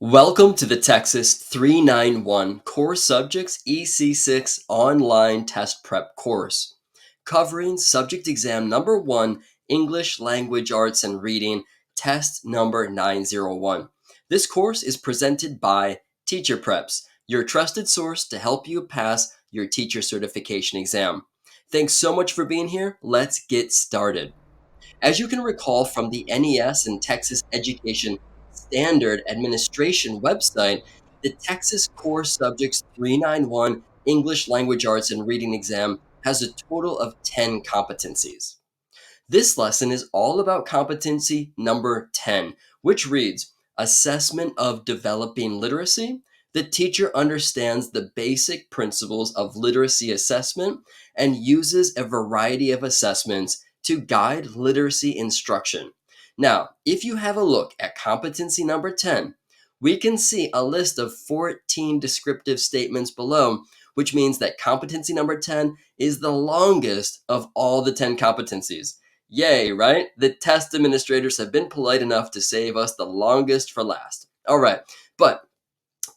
Welcome to the TExES 391 Core Subjects EC6 Online Test Prep course, covering Subject Exam Number 1, English, Language Arts, and Reading, Test Number 901. This course is presented by Teacher Preps, your trusted source to help you pass your teacher certification exam. Thanks so much for being here. Let's get started. As you can recall from the NES and Texas Education Standard Administration website, the Texas Core Subjects 391 English Language Arts and Reading exam has a total of 10 competencies. This lesson is all about competency number 10, which reads, Assessment of Developing Literacy. The teacher understands the basic principles of literacy assessment and uses a variety of assessments to guide literacy instruction. Now, if you have a look at competency number 10, we can see a list of 14 descriptive statements below, which means that competency number 10 is the longest of all the 10 competencies. Yay, right? The test administrators have been polite enough to save us the longest for last. All right, but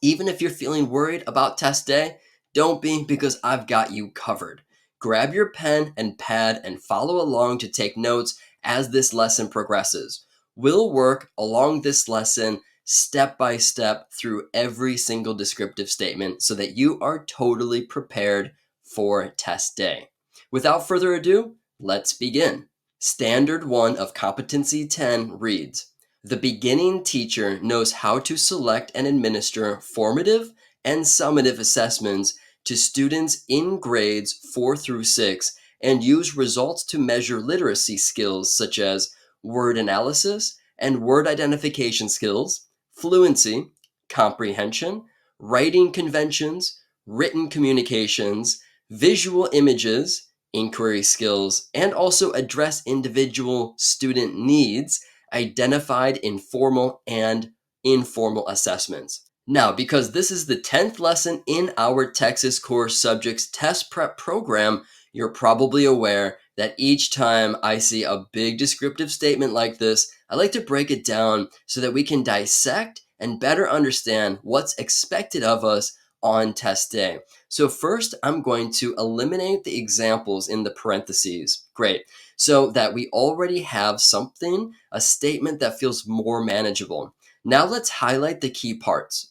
even if you're feeling worried about test day, don't be, because I've got you covered. Grab your pen and pad and follow along to take notes as this lesson progresses. We'll work along this lesson step by step through every single descriptive statement so that you are totally prepared for test day. Without further ado, let's begin. Standard 1 of Competency 10 reads, The beginning teacher knows how to select and administer formative and summative assessments to students in grades 4 through 6 and use results to measure literacy skills such as word analysis and word identification skills, fluency, comprehension, writing conventions, written communications, visual images, inquiry skills, and also address individual student needs identified in formal and informal assessments. Now, because this is the 10th lesson in our TExES Core Subjects Test Prep program, you're probably aware that each time I see a big descriptive statement like this, I like to break it down so that we can dissect and better understand what's expected of us on test day. So first, I'm going to eliminate the examples in the parentheses. Great. So that we already have something, a statement that feels more manageable. Now let's highlight the key parts.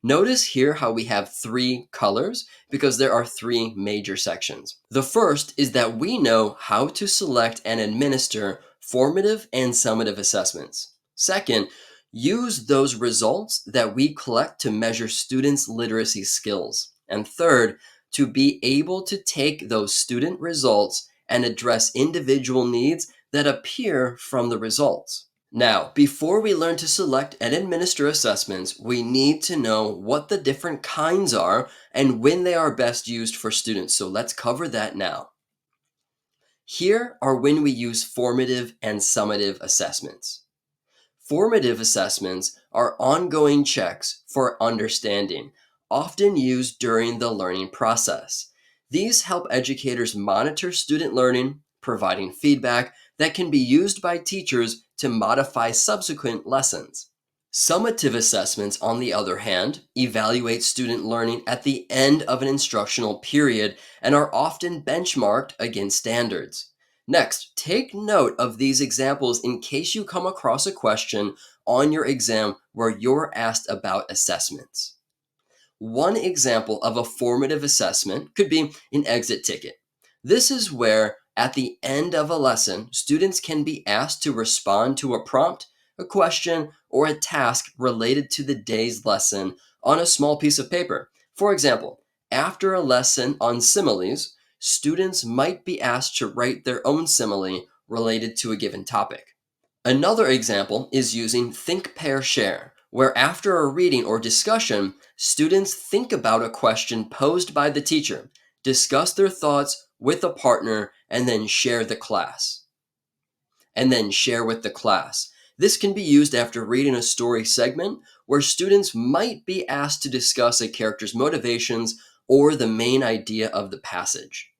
Notice here how we have 3 colors because there are 3 major sections. The first is that we know how to select and administer formative and summative assessments. Second, use those results that we collect to measure students' literacy skills. And third, to be able to take those student results and address individual needs that appear from the results. Now, before we learn to select and administer assessments, we need to know what the different kinds are and when they are best used for students. So let's cover that now. Here are when we use formative and summative assessments. Formative assessments are ongoing checks for understanding, often used during the learning process. These help educators monitor student learning, providing feedback that can be used by teachers to modify subsequent lessons. Summative assessments, on the other hand, evaluate student learning at the end of an instructional period and are often benchmarked against standards. Next, take note of these examples in case you come across a question on your exam where you're asked about assessments. One example of a formative assessment could be an exit ticket. This is where, at the end of a lesson, students can be asked to respond to a prompt, a question, or a task related to the day's lesson on a small piece of paper. For example, after a lesson on similes, students might be asked to write their own simile related to a given topic. Another example is using Think, Pair, Share, where after a reading or discussion, students think about a question posed by the teacher, discuss their thoughts with a partner, and then share with the class. This can be used after reading a story segment where students might be asked to discuss a character's motivations or the main idea of the passage.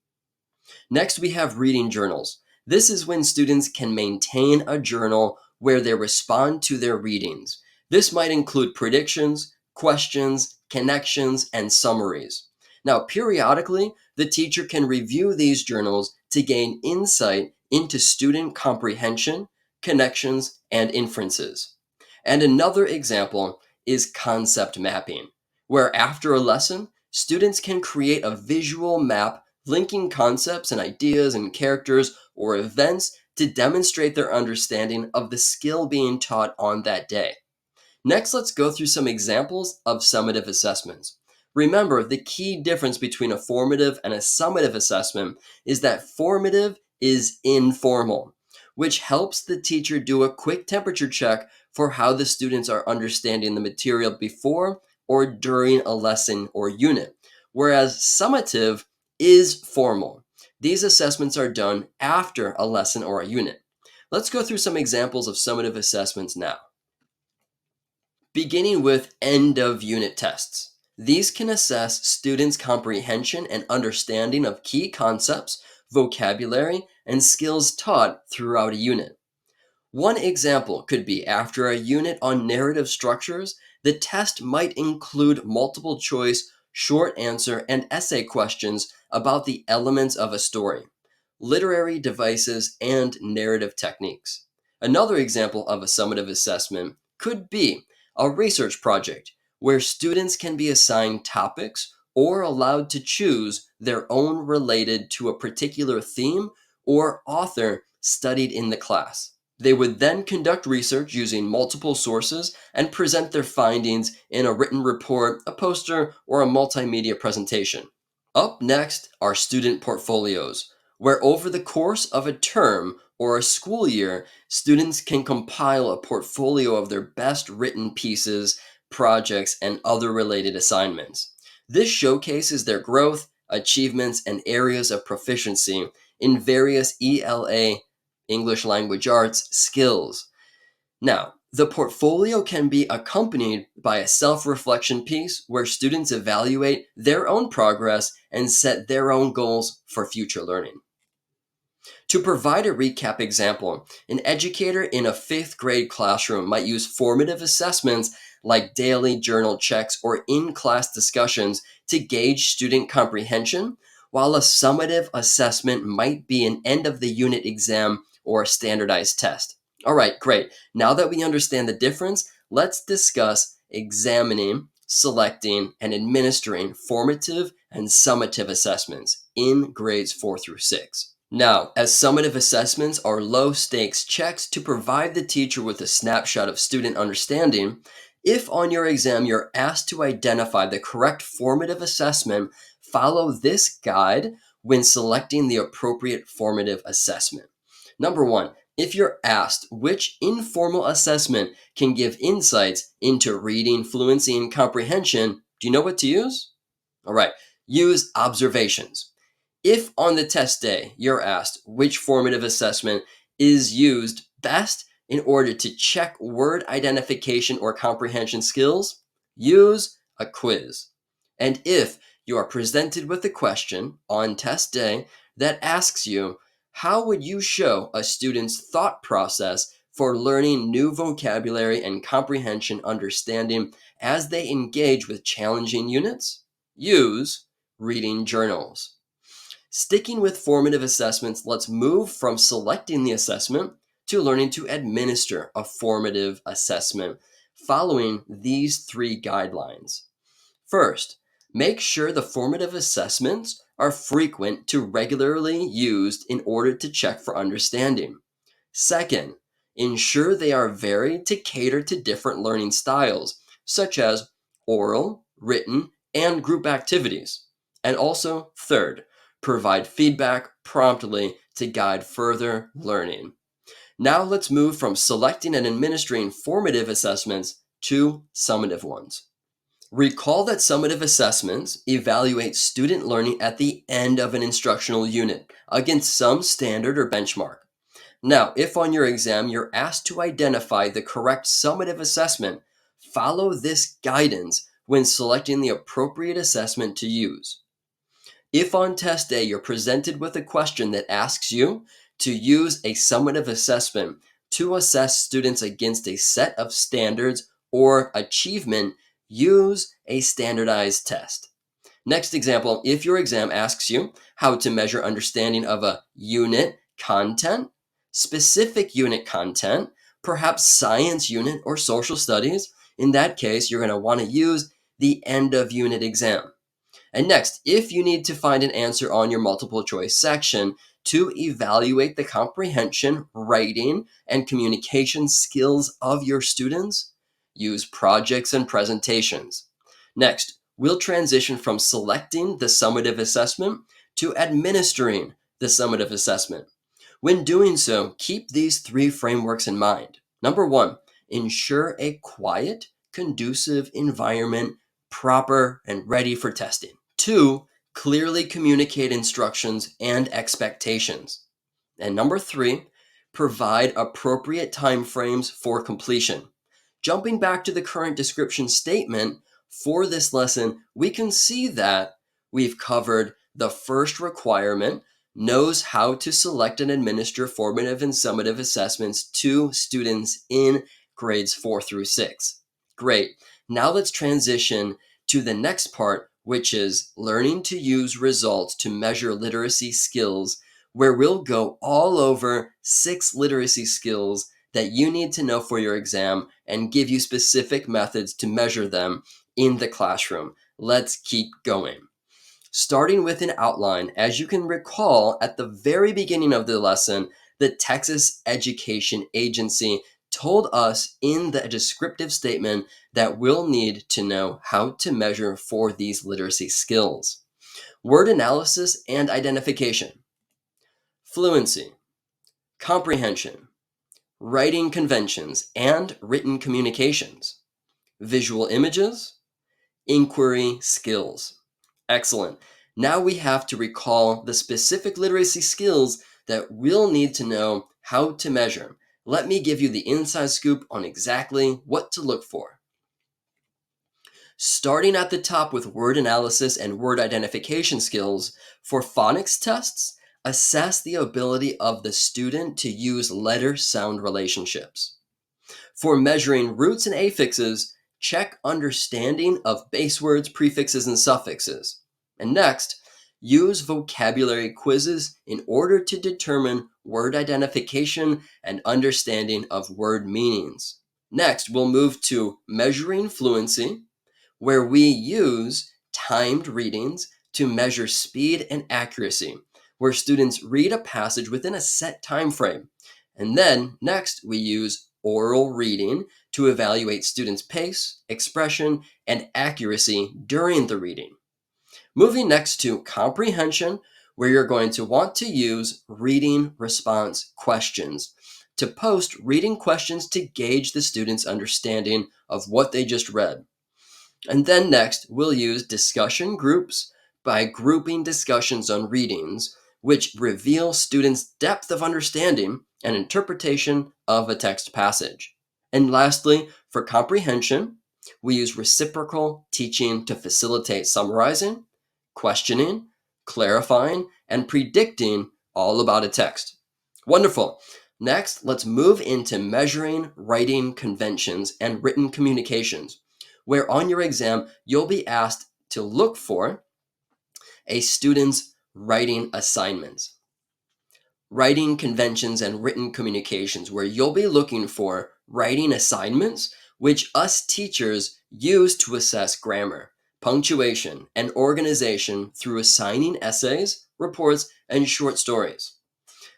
Next, we have reading journals. This is when students can maintain a journal where they respond to their readings. This might include predictions, questions, connections, and summaries. Now, periodically, the teacher can review these journals to gain insight into student comprehension, connections, and inferences. And another example is concept mapping, where after a lesson, students can create a visual map linking concepts and ideas and characters or events to demonstrate their understanding of the skill being taught on that day. Next, let's go through some examples of summative assessments. Remember, the key difference between a formative and a summative assessment is that formative is informal, which helps the teacher do a quick temperature check for how the students are understanding the material before or during a lesson or unit, whereas summative is formal. These assessments are done after a lesson or a unit. Let's go through some examples of summative assessments now. Beginning with end of unit tests. These can assess students' comprehension and understanding of key concepts, vocabulary, and skills taught throughout a unit. One example could be after a unit on narrative structures, the test might include multiple choice, short answer, and essay questions about the elements of a story, literary devices, and narrative techniques. Another example of a summative assessment could be a research project where students can be assigned topics or allowed to choose their own related to a particular theme or author studied in the class. They would then conduct research using multiple sources and present their findings in a written report, a poster, or a multimedia presentation. Up next are student portfolios, where over the course of a term or a school year, students can compile a portfolio of their best written pieces, projects, and other related assignments. This showcases their growth, achievements, and areas of proficiency in various ELA, English Language Arts, skills. Now, the portfolio can be accompanied by a self reflection piece where students evaluate their own progress and set their own goals for future learning. To provide a recap example, an educator in a fifth grade classroom might use formative assessments like daily journal checks or in class discussions to gauge student comprehension, while a summative assessment might be an end of the unit exam or a standardized test. All right, great. Now that we understand the difference, let's discuss examining, selecting, and administering formative and summative assessments in grades 4 through 6. Now, as summative assessments are low stakes checks to provide the teacher with a snapshot of student understanding, if on your exam you're asked to identify the correct formative assessment, follow this guide when selecting the appropriate formative assessment. Number one, if you're asked which informal assessment can give insights into reading, fluency, and comprehension, do you know what to use? All right, use observations. If on the test day you're asked which formative assessment is used best in order to check word identification or comprehension skills, use a quiz. And if you are presented with a question on test day that asks you, how would you show a student's thought process for learning new vocabulary and comprehension understanding as they engage with challenging units? Use reading journals. Sticking with formative assessments, let's move from selecting the assessment to learning to administer a formative assessment following these three guidelines. First, make sure the formative assessments are frequent to regularly used in order to check for understanding. Second, ensure they are varied to cater to different learning styles, such as oral, written, and group activities. And also, third, provide feedback promptly to guide further learning. Now let's move from selecting and administering formative assessments to summative ones. Recall that summative assessments evaluate student learning at the end of an instructional unit against some standard or benchmark. Now, if on your exam you're asked to identify the correct summative assessment, follow this guidance when selecting the appropriate assessment to use. If on test day you're presented with a question that asks you to use a summative assessment to assess students against a set of standards or achievement, use a standardized test. Next example, if your exam asks you how to measure understanding of a unit content, specific unit content, perhaps science unit or social studies, in that case, you're going to want to use the end of unit exam. And next, if you need to find an answer on your multiple choice section to evaluate the comprehension, writing, and communication skills of your students, use projects and presentations. Next, we'll transition from selecting the summative assessment to administering the summative assessment. When doing so, keep these three frameworks in mind. Number one, ensure a quiet, conducive environment, proper and ready for testing. Two, clearly communicate instructions and expectations. And number three, provide appropriate timeframes for completion. Jumping back to the current description statement for this lesson, we can see that we've covered the first requirement, knows how to select and administer formative and summative assessments to students in grades 4 through 6. Great. Now let's transition to the next part, which is learning to use results to measure literacy skills, where we'll go all over 6 literacy skills that you need to know for your exam and give you specific methods to measure them in the classroom. Let's keep going. Starting with an outline, as you can recall at the very beginning of the lesson, the Texas Education Agency told us in the descriptive statement that we'll need to know how to measure for these literacy skills. Word analysis and identification, fluency, comprehension, writing conventions and written communications, visual images, inquiry skills. Excellent. Now we have to recall the specific literacy skills that we'll need to know how to measure. Let me give you the inside scoop on exactly what to look for. Starting at the top with word analysis and word identification skills, for phonics tests, assess the ability of the student to use letter-sound relationships. For measuring roots and affixes, check understanding of base words, prefixes, and suffixes. And next, use vocabulary quizzes in order to determine word identification and understanding of word meanings. Next, we'll move to measuring fluency, where we use timed readings to measure speed and accuracy, where students read a passage within a set time frame. And then next, we use oral reading to evaluate students' pace, expression, and accuracy during the reading. Moving next to comprehension, where you're going to want to use reading response questions to post reading questions to gauge the student's understanding of what they just read. And then next, we'll use discussion groups by grouping discussions on readings, which reveal students' depth of understanding and interpretation of a text passage. And lastly, for comprehension, we use reciprocal teaching to facilitate summarizing, questioning, clarifying, and predicting all about a text. Wonderful. Next, let's move into measuring writing conventions and written communications, where on your exam, you'll be asked to look for a student's writing assignments, writing conventions, and written communications, where you'll be looking for writing assignments, which us teachers use to assess grammar, punctuation, and organization through assigning essays, reports, and short stories.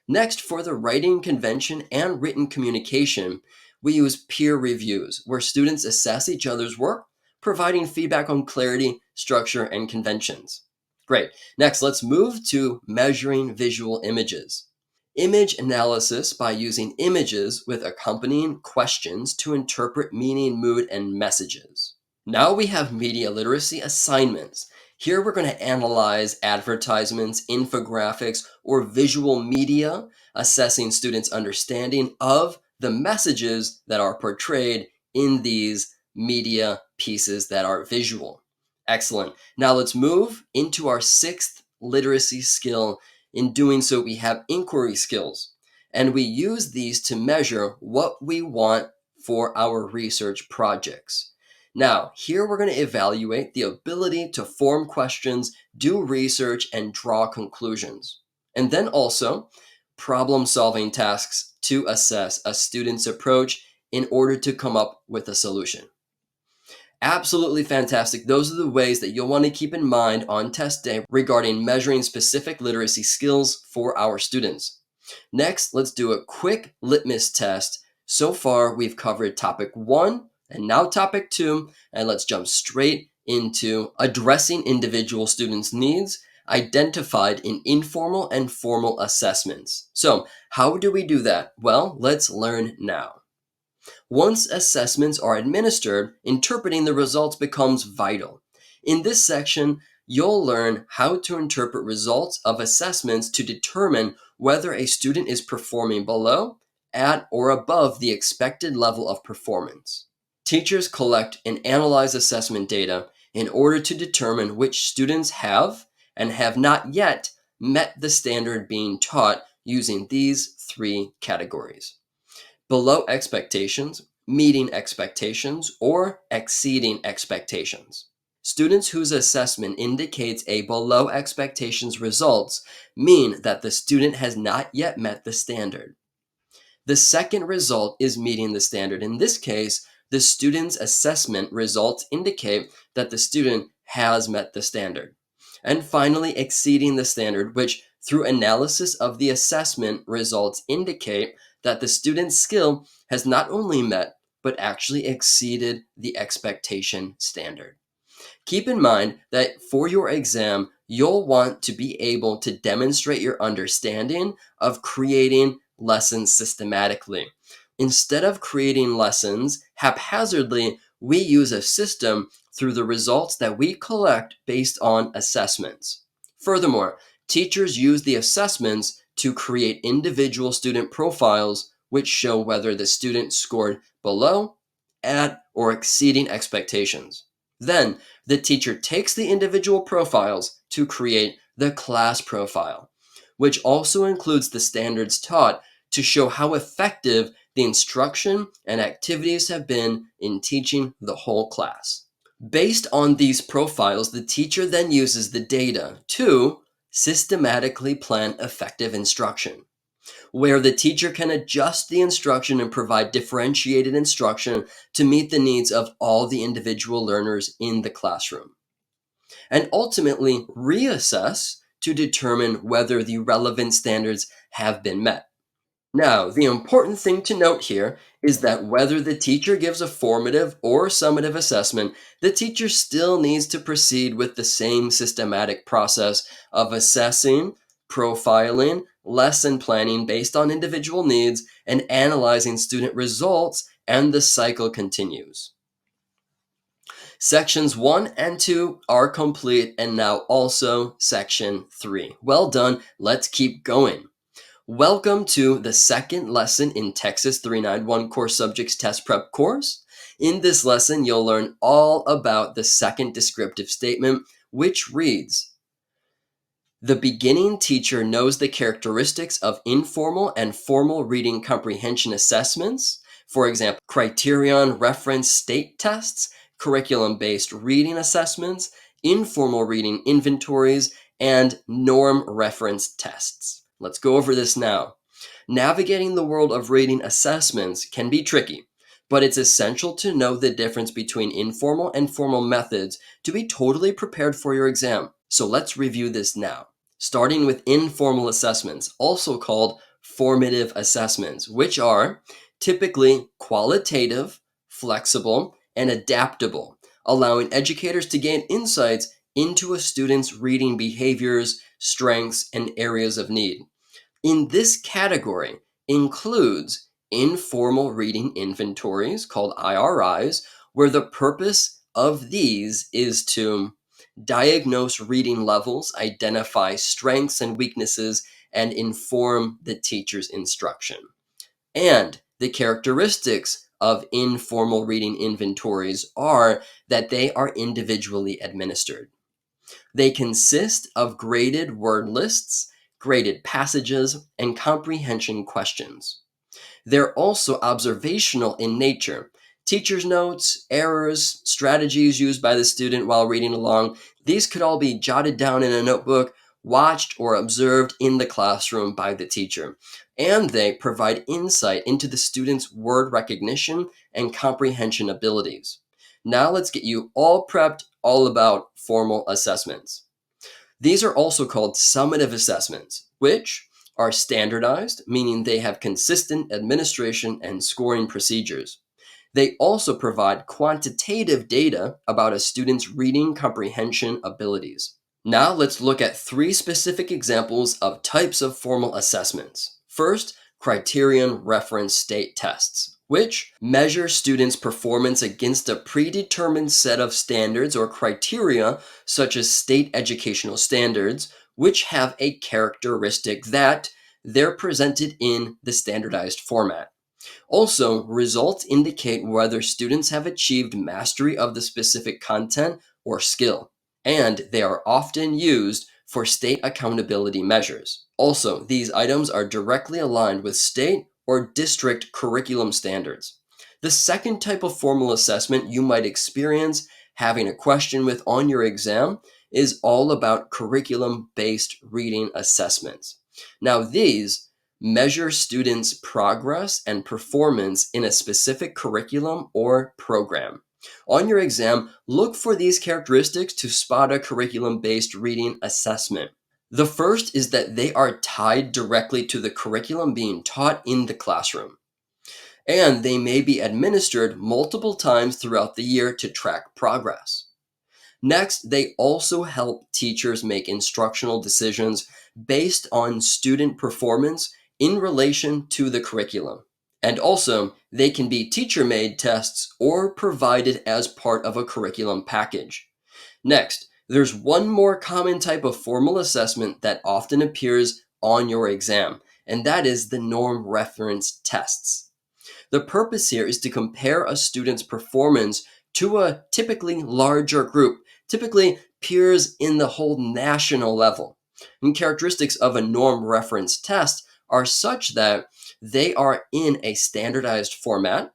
Next, for the writing convention and written communication, we use peer reviews, where students assess each other's work, providing feedback on clarity, structure, and conventions. Great. Next, let's move to measuring visual images. Image analysis by using images with accompanying questions to interpret meaning, mood, and messages. Now we have media literacy assignments. Here we're going to analyze advertisements, infographics, or visual media, assessing students' understanding of the messages that are portrayed in these media pieces that are visual. Excellent. Now let's move into our 6th literacy skill. In doing so, we have inquiry skills, and we use these to measure what we want for our research projects. Now, here we're going to evaluate the ability to form questions, do research, and draw conclusions. And then also problem-solving tasks to assess a student's approach in order to come up with a solution. Absolutely fantastic. Those are the ways that you'll want to keep in mind on test day regarding measuring specific literacy skills for our students. Next, let's do a quick litmus test. So far, we've covered topic 1 and now topic 2, and let's jump straight into addressing individual students' needs identified in informal and formal assessments. So, how do we do that? Well, let's learn now. Once assessments are administered, interpreting the results becomes vital. In this section, you'll learn how to interpret results of assessments to determine whether a student is performing below, at, or above the expected level of performance. Teachers collect and analyze assessment data in order to determine which students have and have not yet met the standard being taught using these 3 categories: below expectations, meeting expectations, or exceeding expectations. Students whose assessment indicates a below expectations results mean that the student has not yet met the standard. The second result is meeting the standard. In this case, the student's assessment results indicate that the student has met the standard. And finally, exceeding the standard, which through analysis of the assessment results indicate that the student's skill has not only met, but actually exceeded the expectation standard. Keep in mind that for your exam, you'll want to be able to demonstrate your understanding of creating lessons systematically. Instead of creating lessons haphazardly, we use a system through the results that we collect based on assessments. Furthermore, teachers use the assessments to create individual student profiles which show whether the student scored below, at, or exceeding expectations. Then, the teacher takes the individual profiles to create the class profile, which also includes the standards taught to show how effective the instruction and activities have been in teaching the whole class. Based on these profiles, the teacher then uses the data to systematically plan effective instruction, where the teacher can adjust the instruction and provide differentiated instruction to meet the needs of all the individual learners in the classroom. And ultimately, reassess to determine whether the relevant standards have been met. Now, the important thing to note here is that whether the teacher gives a formative or summative assessment, the teacher still needs to proceed with the same systematic process of assessing, profiling, lesson planning based on individual needs, and analyzing student results, and the cycle continues. Sections 1 and 2 are complete, and now also section 3. Well done, let's keep going. Welcome to the second lesson in TExES 391 Core Subjects Test Prep course. In this lesson, you'll learn all about the second descriptive statement, which reads, "The beginning teacher knows the characteristics of informal and formal reading comprehension assessments, for example, criterion reference state tests, curriculum-based reading assessments, informal reading inventories, and norm reference tests." Let's go over this now. Navigating the world of reading assessments can be tricky, but it's essential to know the difference between informal and formal methods to be totally prepared for your exam. So let's review this now. Starting with informal assessments, also called formative assessments, which are typically qualitative, flexible, and adaptable, allowing educators to gain insights into a student's reading behaviors, strengths, and areas of need. In this category includes informal reading inventories, called IRIs, where the purpose of these is to diagnose reading levels, identify strengths and weaknesses, and inform the teacher's instruction. And the characteristics of informal reading inventories are that they are individually administered. They consist of graded word lists, graded passages, and comprehension questions. They're also observational in nature. Teacher's notes, errors, strategies used by the student while reading along, these could all be jotted down in a notebook, watched or observed in the classroom by the teacher. And they provide insight into the student's word recognition and comprehension abilities. Now let's get you all prepped all about formal assessments. These are also called summative assessments, which are standardized, meaning they have consistent administration and scoring procedures. They also provide quantitative data about a student's reading comprehension abilities. Now let's look at three specific examples of types of formal assessments. First, criterion reference state tests, which measure students' performance against a predetermined set of standards or criteria, such as state educational standards, which have a characteristic that they're presented in the standardized format. Also, results indicate whether students have achieved mastery of the specific content or skill, and they are often used for state accountability measures. Also, these items are directly aligned with state or district curriculum standards. The second type of formal assessment you might experience having a question with on your exam is all about curriculum-based reading assessments. Now, these measure students' progress and performance in a specific curriculum or program. On your exam, look for these characteristics to spot a curriculum-based reading assessment. The first is that they are tied directly to the curriculum being taught in the classroom, and they may be administered multiple times throughout the year to track progress. Next, they also help teachers make instructional decisions based on student performance in relation to the curriculum. And also, they can be teacher-made tests or provided as part of a curriculum package. Next, there's one more common type of formal assessment that often appears on your exam, and that is the norm reference tests. The purpose here is to compare a student's performance to a typically larger group, typically peers in the whole national level. And characteristics of a norm reference test are such that they are in a standardized format.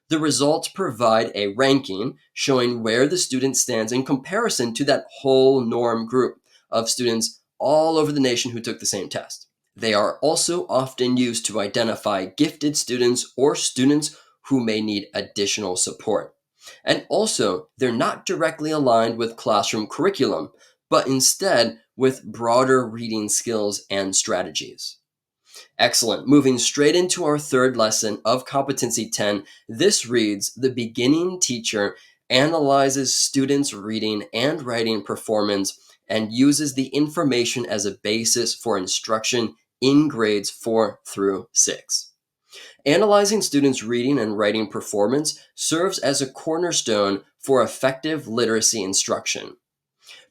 The results provide a ranking showing where the student stands in comparison to that whole norm group of students all over the nation who took the same test. They are also often used to identify gifted students or students who may need additional support. And also, they're not directly aligned with classroom curriculum, but instead with broader reading skills and strategies. Excellent. Moving straight into our third lesson of Competency 10, this reads, the beginning teacher analyzes students' reading and writing performance and uses the information as a basis for instruction in grades 4 through 6. Analyzing students' reading and writing performance serves as a cornerstone for effective literacy instruction.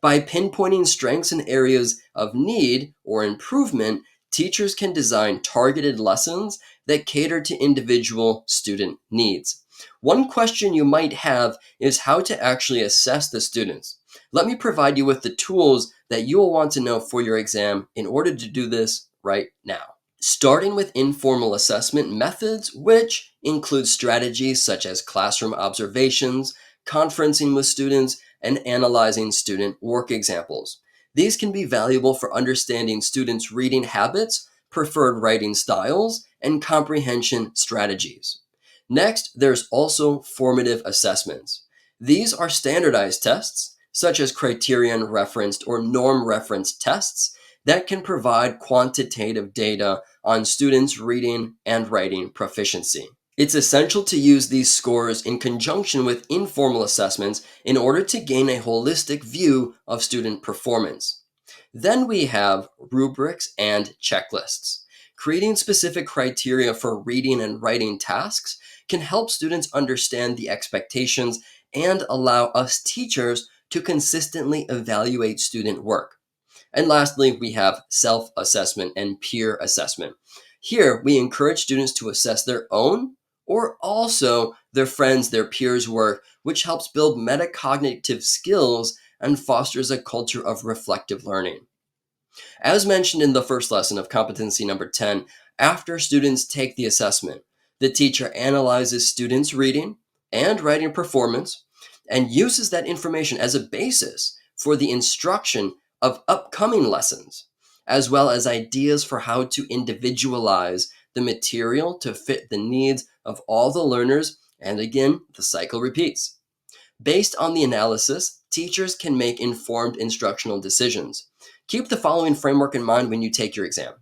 By pinpointing strengths and areas of need or improvement, teachers can design targeted lessons that cater to individual student needs. One question you might have is how to actually assess the students. Let me provide you with the tools that you will want to know for your exam in order to do this right now. Starting with informal assessment methods, which include strategies such as classroom observations, conferencing with students, and analyzing student work examples. These can be valuable for understanding students' reading habits, preferred writing styles, and comprehension strategies. Next, there's also formative assessments. These are standardized tests, such as criterion referenced or norm referenced tests, that can provide quantitative data on students' reading and writing proficiency. It's essential to use these scores in conjunction with informal assessments in order to gain a holistic view of student performance. Then we have rubrics and checklists. Creating specific criteria for reading and writing tasks can help students understand the expectations and allow us teachers to consistently evaluate student work. And lastly, we have self-assessment and peer assessment. Here, we encourage students to assess their own or also their friends, their peers' work, which helps build metacognitive skills and fosters a culture of reflective learning. As mentioned in the first lesson of competency number 10, after students take the assessment, The teacher analyzes students' reading and writing performance and uses that information as a basis for the instruction of upcoming lessons, as well as ideas for how to individualize the material to fit the needs of all the learners. And again, the cycle repeats. Based on the analysis, teachers can make informed instructional decisions. Keep the following framework in mind when you take your exam.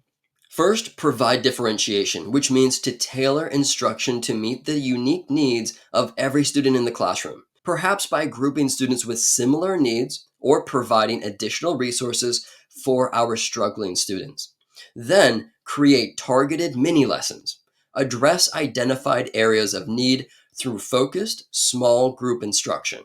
First, provide differentiation, which means to tailor instruction to meet the unique needs of every student in the classroom, perhaps by grouping students with similar needs or providing additional resources for our struggling students. Then, create targeted mini lessons. Address identified areas of need through focused, small group instruction.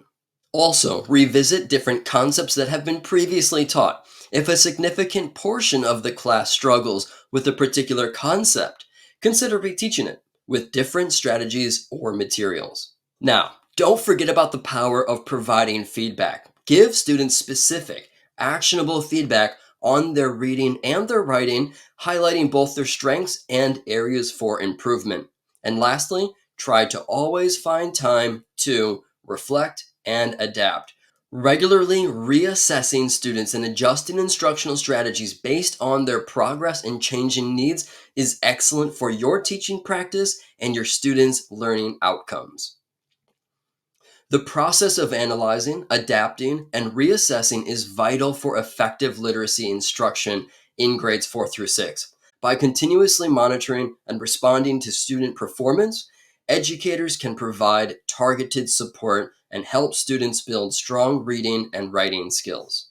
Also, revisit different concepts that have been previously taught. If a significant portion of the class struggles with a particular concept, consider reteaching it with different strategies or materials. Now, don't forget about the power of providing feedback. Give students specific, actionable feedback on their reading and their writing, highlighting both their strengths and areas for improvement. And lastly, try to always find time to reflect and adapt. Regularly reassessing students and adjusting instructional strategies based on their progress and changing needs is excellent for your teaching practice and your students' learning outcomes. The process of analyzing, adapting, and reassessing is vital for effective literacy instruction in grades 4 through 6. By continuously monitoring and responding to student performance, educators can provide targeted support and help students build strong reading and writing skills.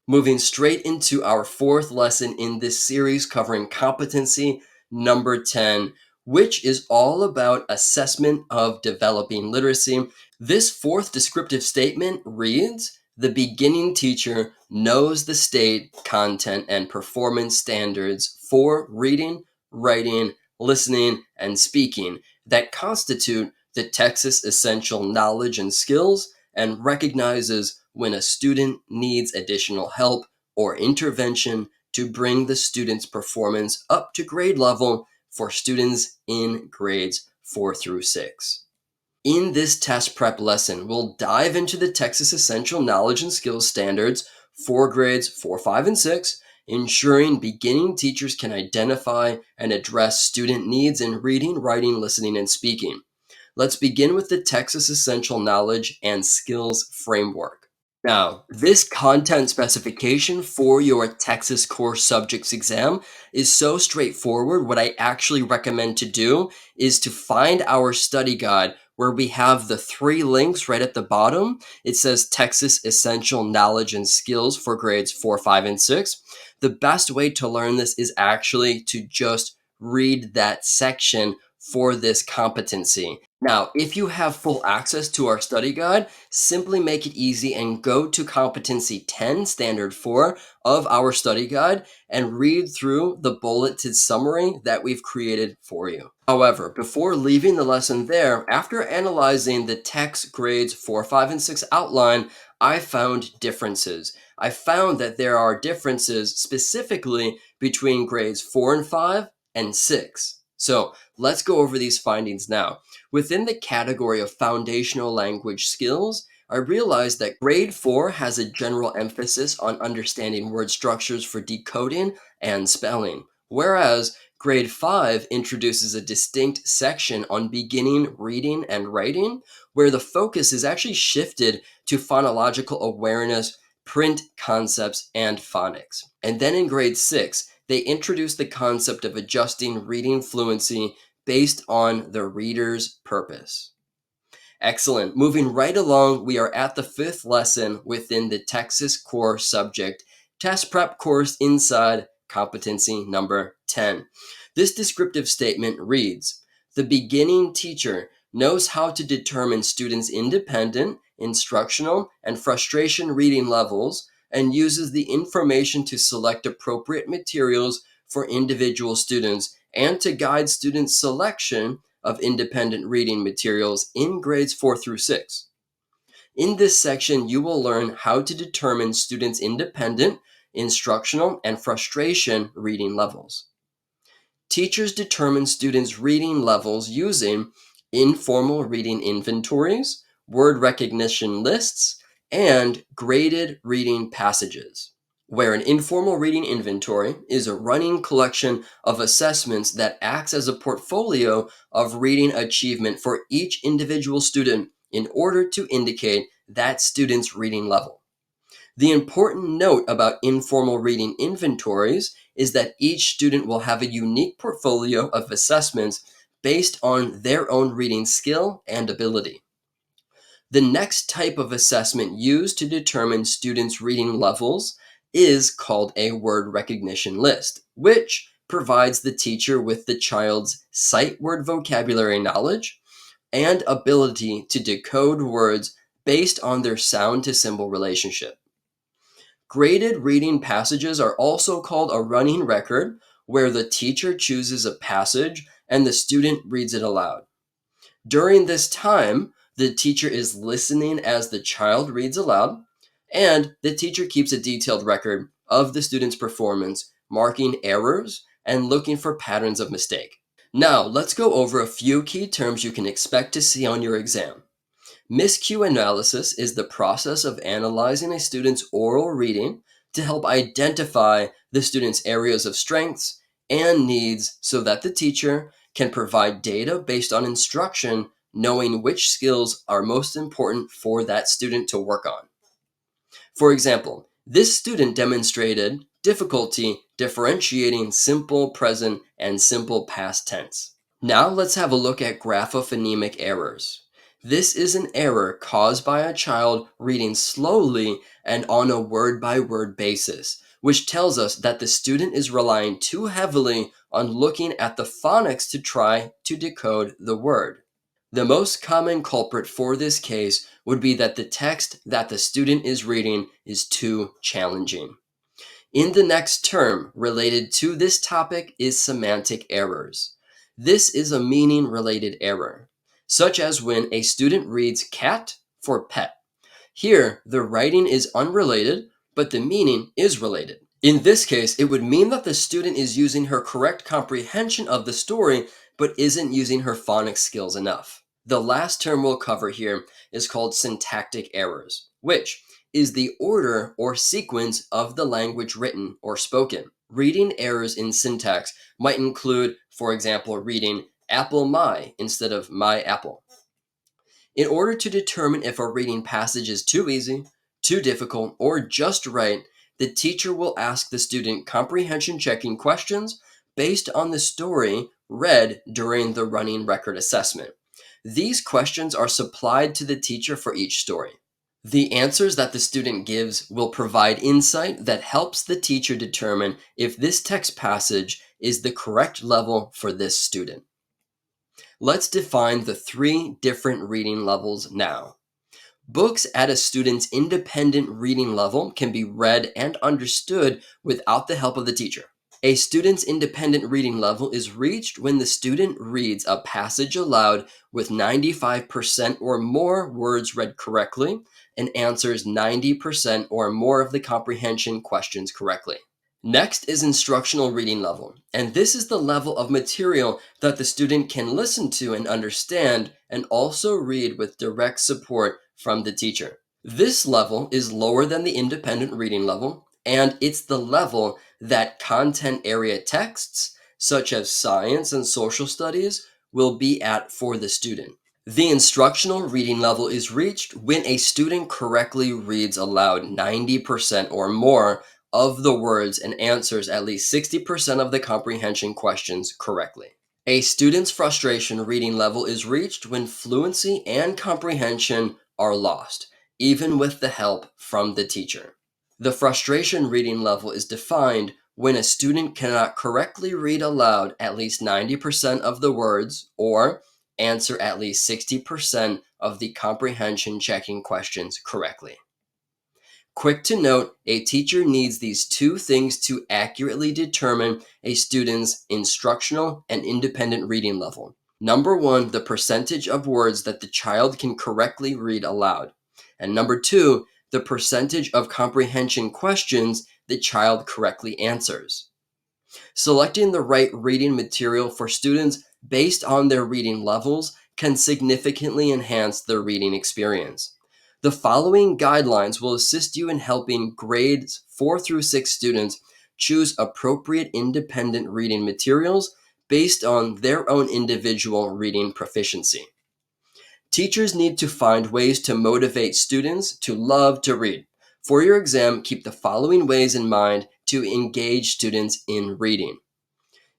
Moving straight into our fourth lesson in this series covering competency number 10, which is all about assessment of developing literacy. This fourth descriptive statement reads, "The beginning teacher knows the state, content, and performance standards for reading, writing, listening, and speaking that constitute the TExES essential knowledge and skills, and recognizes when a student needs additional help or intervention to bring the student's performance up to grade level for students in grades 4 through 6. In this test prep lesson, we'll dive into the TExES essential knowledge and skills standards for grades 4, 5, and 6, ensuring beginning teachers can identify and address student needs in reading, writing, listening, and speaking. Let's begin with the TExES essential knowledge and skills framework. Now, this content specification for your TExES core subjects exam is so straightforward. What I actually recommend to do is to find our study guide where we have the 3 links right at the bottom. It says TExES essential knowledge and skills for grades 4, 5, and 6. The best way to learn this is actually to just read that section for this competency. Now, if you have full access to our study guide, simply make it easy and go to competency 10, standard 4 of our study guide and read through the bulleted summary that we've created for you. However, before leaving the lesson there, after analyzing the TExT grades 4, 5, and 6 outline, I found differences. I found that there are differences specifically between grades 4 and 5 and 6. So let's go over these findings now. Within the category of foundational language skills, I realized that grade 4 has a general emphasis on understanding word structures for decoding and spelling, whereas grade 5 introduces a distinct section on beginning reading and writing, where the focus is actually shifted to phonological awareness, print concepts, and phonics. And then in grade 6, they introduce the concept of adjusting reading fluency based on the reader's purpose. Excellent. Moving right along, we are at the 5th lesson within the TExES core subject test prep course inside competency number 10. This descriptive statement reads, "The beginning teacher knows how to determine students' independent, instructional, and frustration reading levels and uses the information to select appropriate materials for individual students and to guide students' selection of independent reading materials in grades 4 through 6. In this section, you will learn how to determine students' independent, instructional, and frustration reading levels. Teachers determine students' reading levels using informal reading inventories, word recognition lists, and graded reading passages. Where an informal reading inventory is a running collection of assessments that acts as a portfolio of reading achievement for each individual student in order to indicate that student's reading level. The important note about informal reading inventories is that each student will have a unique portfolio of assessments based on their own reading skill and ability. The next type of assessment used to determine students' reading levels is called a word recognition list, which provides the teacher with the child's sight word vocabulary knowledge and ability to decode words based on their sound to symbol relationship. Graded reading passages are also called a running record, where the teacher chooses a passage and the student reads it aloud. During this time, the teacher is listening as the child reads aloud, and the teacher keeps a detailed record of the student's performance, marking errors and looking for patterns of mistake. Now, let's go over a few key terms you can expect to see on your exam. Miscue analysis is the process of analyzing a student's oral reading to help identify the student's areas of strengths and needs so that the teacher can provide data based on instruction, knowing which skills are most important for that student to work on. For example, this student demonstrated difficulty differentiating simple present and simple past tense. Now let's have a look at graphophonemic errors. This is an error caused by a child reading slowly and on a word-by-word basis, which tells us that the student is relying too heavily on looking at the phonics to try to decode the word. The most common culprit for this case would be that the text that the student is reading is too challenging. In the next term related to this topic is semantic errors. This is a meaning-related error, such as when a student reads cat for pet. Here, the writing is unrelated, but the meaning is related. In this case, it would mean that the student is using her correct comprehension of the story, but isn't using her phonics skills enough. The last term we'll cover here is called syntactic errors, which is the order or sequence of the language written or spoken. Reading errors in syntax might include, for example, reading apple my instead of my apple. In order to determine if a reading passage is too easy, too difficult, or just right, the teacher will ask the student comprehension checking questions based on the story read during the running record assessment. These questions are supplied to the teacher for each story. The answers that the student gives will provide insight that helps the teacher determine if this text passage is the correct level for this student. Let's define the 3 different reading levels now. Books at a student's independent reading level can be read and understood without the help of the teacher. A student's independent reading level is reached when the student reads a passage aloud with 95% or more words read correctly and answers 90% or more of the comprehension questions correctly. Next is instructional reading level, and this is the level of material that the student can listen to and understand and also read with direct support from the teacher. This level is lower than the independent reading level, and it's the level that content area texts, such as science and social studies, will be at for the student. The instructional reading level is reached when a student correctly reads aloud 90% or more of the words and answers at least 60% of the comprehension questions correctly. A student's frustration reading level is reached when fluency and comprehension are lost, even with the help from the teacher. The frustration reading level is defined when a student cannot correctly read aloud at least 90% of the words or answer at least 60% of the comprehension checking questions correctly. Quick to note, a teacher needs these 2 things to accurately determine a student's instructional and independent reading level. Number 1, the percentage of words that the child can correctly read aloud. And number 2, the percentage of comprehension questions the child correctly answers. Selecting the right reading material for students based on their reading levels can significantly enhance their reading experience. The following guidelines will assist you in helping grades 4 through 6 students choose appropriate independent reading materials based on their own individual reading proficiency. Teachers need to find ways to motivate students to love to read. For your exam, keep the following ways in mind to engage students in reading.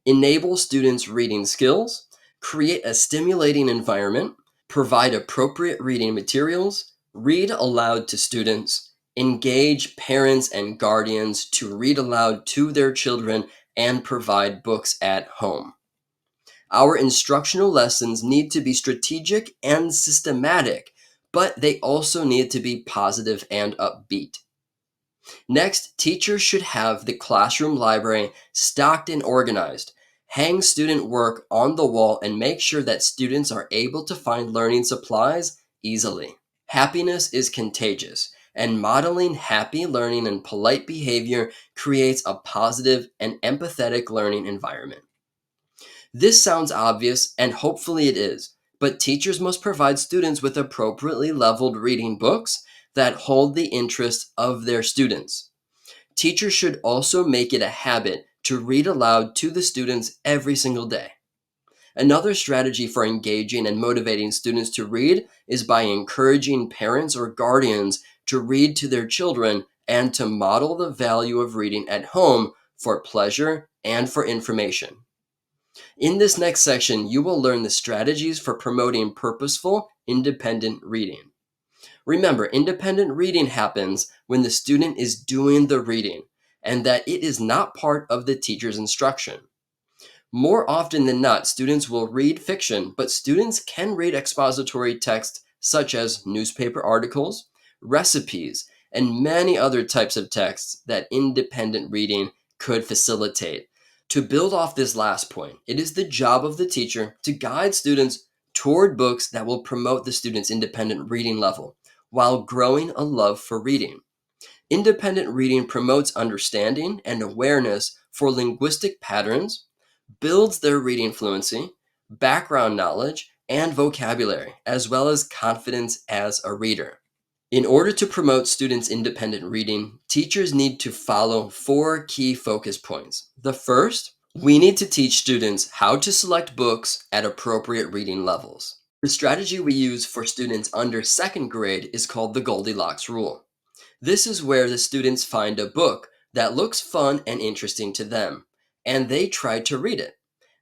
Enable students' reading skills, create a stimulating environment, provide appropriate reading materials, read aloud to students, engage parents and guardians to read aloud to their children, and provide books at home. Our instructional lessons need to be strategic and systematic, but they also need to be positive and upbeat. Next, teachers should have the classroom library stocked and organized. Hang student work on the wall and make sure that students are able to find learning supplies easily. Happiness is contagious, and modeling happy learning and polite behavior creates a positive and empathetic learning environment. This sounds obvious, and hopefully it is, but teachers must provide students with appropriately leveled reading books that hold the interest of their students. Teachers should also make it a habit to read aloud to the students every single day. Another strategy for engaging and motivating students to read is by encouraging parents or guardians to read to their children and to model the value of reading at home for pleasure and for information. In this next section, you will learn the strategies for promoting purposeful, independent reading. Remember, independent reading happens when the student is doing the reading and that it is not part of the teacher's instruction. More often than not, students will read fiction, but students can read expository text such as newspaper articles, recipes, and many other types of texts that independent reading could facilitate. To build off this last point, it is the job of the teacher to guide students toward books that will promote the student's independent reading level while growing a love for reading. Independent reading promotes understanding and awareness for linguistic patterns, builds their reading fluency, background knowledge, and vocabulary, as well as confidence as a reader. In order to promote students' independent reading, teachers need to follow 4 key focus points. The first, we need to teach students how to select books at appropriate reading levels. The strategy we use for students under 2nd grade is called the Goldilocks rule. This is where the students find a book that looks fun and interesting to them, and they try to read it.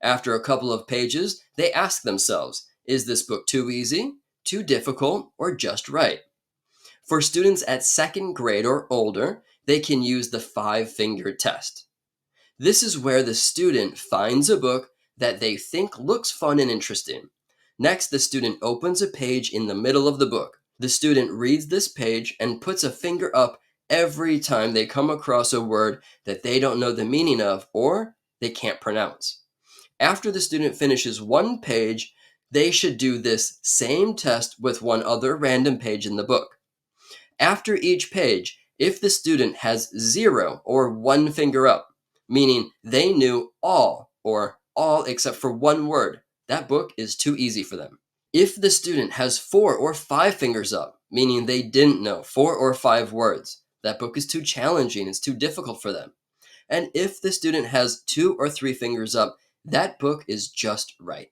After a couple of pages, they ask themselves, is this book too easy, too difficult, or just right? For students at 2nd grade or older, they can use the 5-finger test. This is where the student finds a book that they think looks fun and interesting. Next, the student opens a page in the middle of the book. The student reads this page and puts a finger up every time they come across a word that they don't know the meaning of or they can't pronounce. After the student finishes one page, they should do this same test with one other random page in the book. After each page, if the student has 0 or 1 finger up, meaning they knew all or all except for one word, that book is too easy for them. If the student has 4 or 5 fingers up, meaning they didn't know 4 or 5 words, that book is too challenging, it's too difficult for them. And if the student has 2 or 3 fingers up, that book is just right.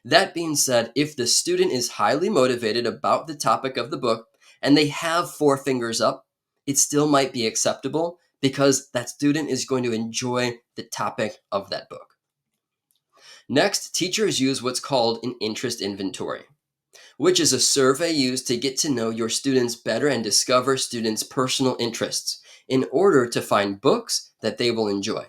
That being said, if the student is highly motivated about the topic of the book and they have 4 fingers up, it still might be acceptable because that student is going to enjoy the topic of that book. Next, teachers use what's called an interest inventory, which is a survey used to get to know your students better and discover students' personal interests in order to find books that they will enjoy.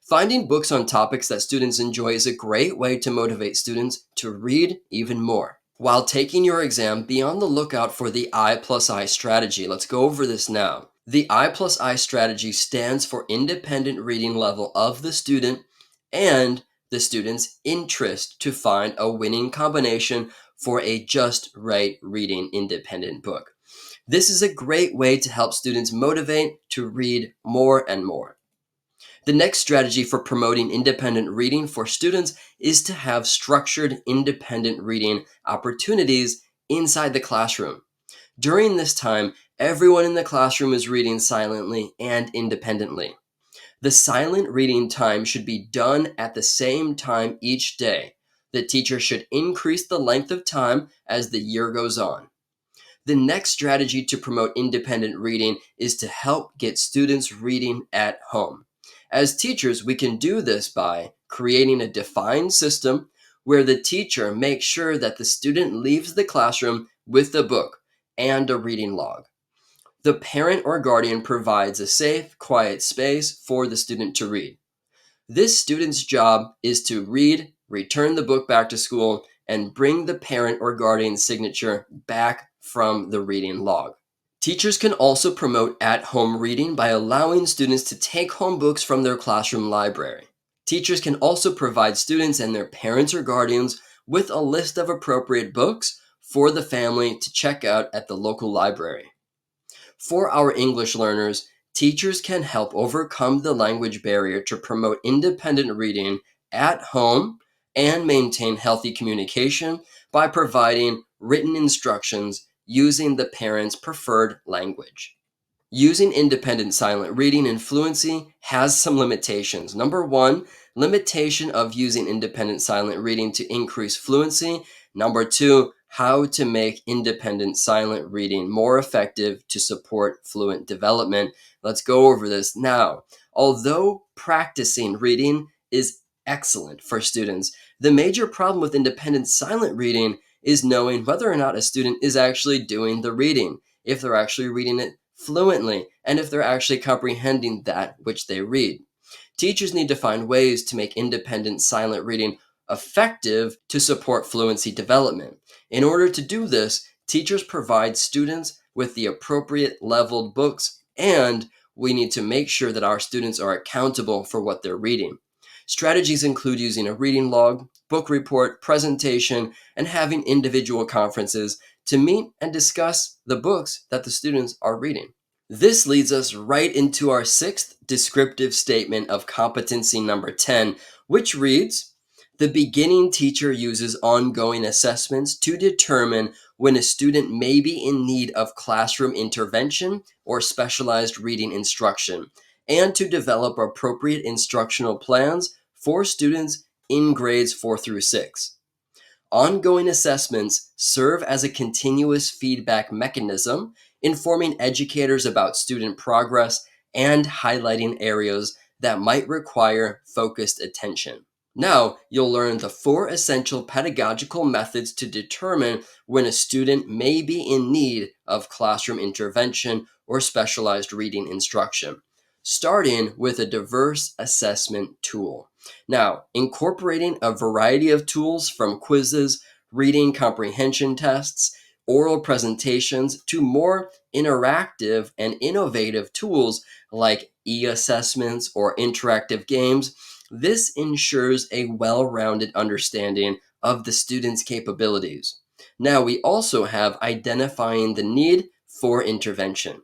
Finding books on topics that students enjoy is a great way to motivate students to read even more. While taking your exam, be on the lookout for the I+I strategy. Let's go over this now. The I+I strategy stands for independent reading level of the student and the student's interest to find a winning combination for a just right reading independent book. This is a great way to help students motivate to read more and more. The next strategy for promoting independent reading for students is to have structured independent reading opportunities inside the classroom. During this time, everyone in the classroom is reading silently and independently. The silent reading time should be done at the same time each day. The teacher should increase the length of time as the year goes on. The next strategy to promote independent reading is to help get students reading at home. As teachers, we can do this by creating a defined system where the teacher makes sure that the student leaves the classroom with a book and a reading log. The parent or guardian provides a safe, quiet space for the student to read. This student's job is to read, return the book back to school, and bring the parent or guardian's signature back from the reading log. Teachers can also promote at-home reading by allowing students to take home books from their classroom library. Teachers can also provide students and their parents or guardians with a list of appropriate books for the family to check out at the local library. For our English learners, teachers can help overcome the language barrier to promote independent reading at home and maintain healthy communication by providing written instructions using the parent's preferred language. Using independent silent reading in fluency has some limitations. Number one, limitation of using independent silent reading to increase fluency. Number two, how to make independent silent reading more effective to support fluent development. Let's go over this now. Although practicing reading is excellent for students, the major problem with independent silent reading is knowing whether or not a student is actually doing the reading, if they're actually reading it fluently, and if they're actually comprehending that which they read. Teachers need to find ways to make independent silent reading effective to support fluency development. In order to do this, teachers provide students with the appropriate leveled books, and we need to make sure that our students are accountable for what they're reading. Strategies include using a reading log, book report, presentation, and having individual conferences to meet and discuss the books that the students are reading. This leads us right into our sixth descriptive statement of competency number 10, which reads, the beginning teacher uses ongoing assessments to determine when a student may be in need of classroom intervention or specialized reading instruction, and to develop appropriate instructional plans for students in grades 4 through 6. Ongoing assessments serve as a continuous feedback mechanism, informing educators about student progress and highlighting areas that might require focused attention. Now, you'll learn the 4 essential pedagogical methods to determine when a student may be in need of classroom intervention or specialized reading instruction, starting with a diverse assessment tool. Now, incorporating a variety of tools from quizzes, reading comprehension tests, oral presentations, to more interactive and innovative tools like e-assessments or interactive games, this ensures a well-rounded understanding of the student's capabilities. Now, we also have identifying the need for intervention.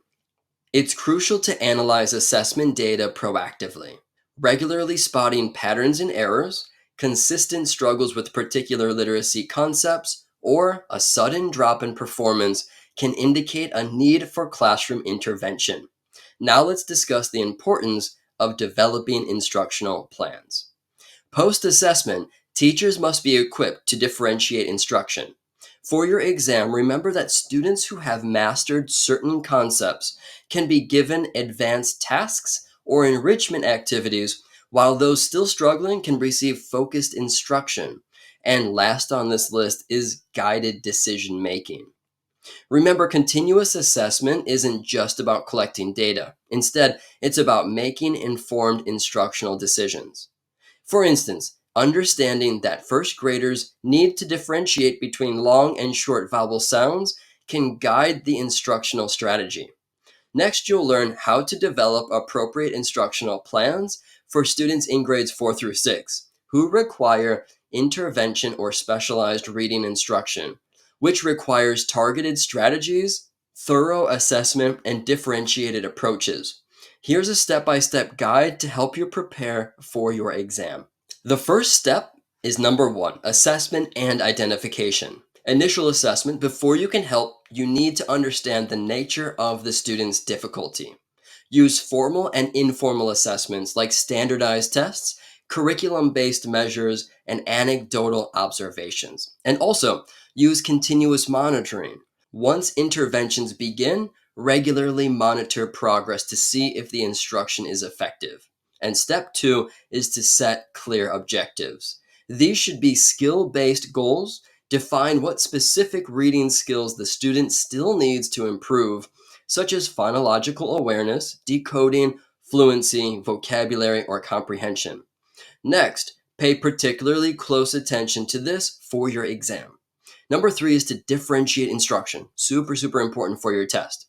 It's crucial to analyze assessment data proactively. Regularly spotting patterns and errors, consistent struggles with particular literacy concepts, or a sudden drop in performance can indicate a need for classroom intervention. Now let's discuss the importance of developing instructional plans. Post-assessment, teachers must be equipped to differentiate instruction. For your exam, remember that students who have mastered certain concepts can be given advanced tasks or enrichment activities, while those still struggling can receive focused instruction. And last on this list is guided decision making. Remember, continuous assessment isn't just about collecting data. Instead, it's about making informed instructional decisions. For instance, understanding that first graders need to differentiate between long and short vowel sounds can guide the instructional strategy. Next, you'll learn how to develop appropriate instructional plans for students in grades 4 through 6 who require intervention or specialized reading instruction, which requires targeted strategies, thorough assessment, and differentiated approaches. Here's a step-by-step guide to help you prepare for your exam. The first step is number 1, assessment and identification. Initial assessment: before you can help, you need to understand the nature of the student's difficulty. Use formal and informal assessments like standardized tests, curriculum-based measures, and anecdotal observations. And also, use continuous monitoring. Once interventions begin, regularly monitor progress to see if the instruction is effective. And step 2 is to set clear objectives. These should be skill-based goals. Define what specific reading skills the student still needs to improve, such as phonological awareness, decoding, fluency, vocabulary, or comprehension. Next, pay particularly close attention to this for your exam. Number 3 is to differentiate instruction. Super, super important for your test.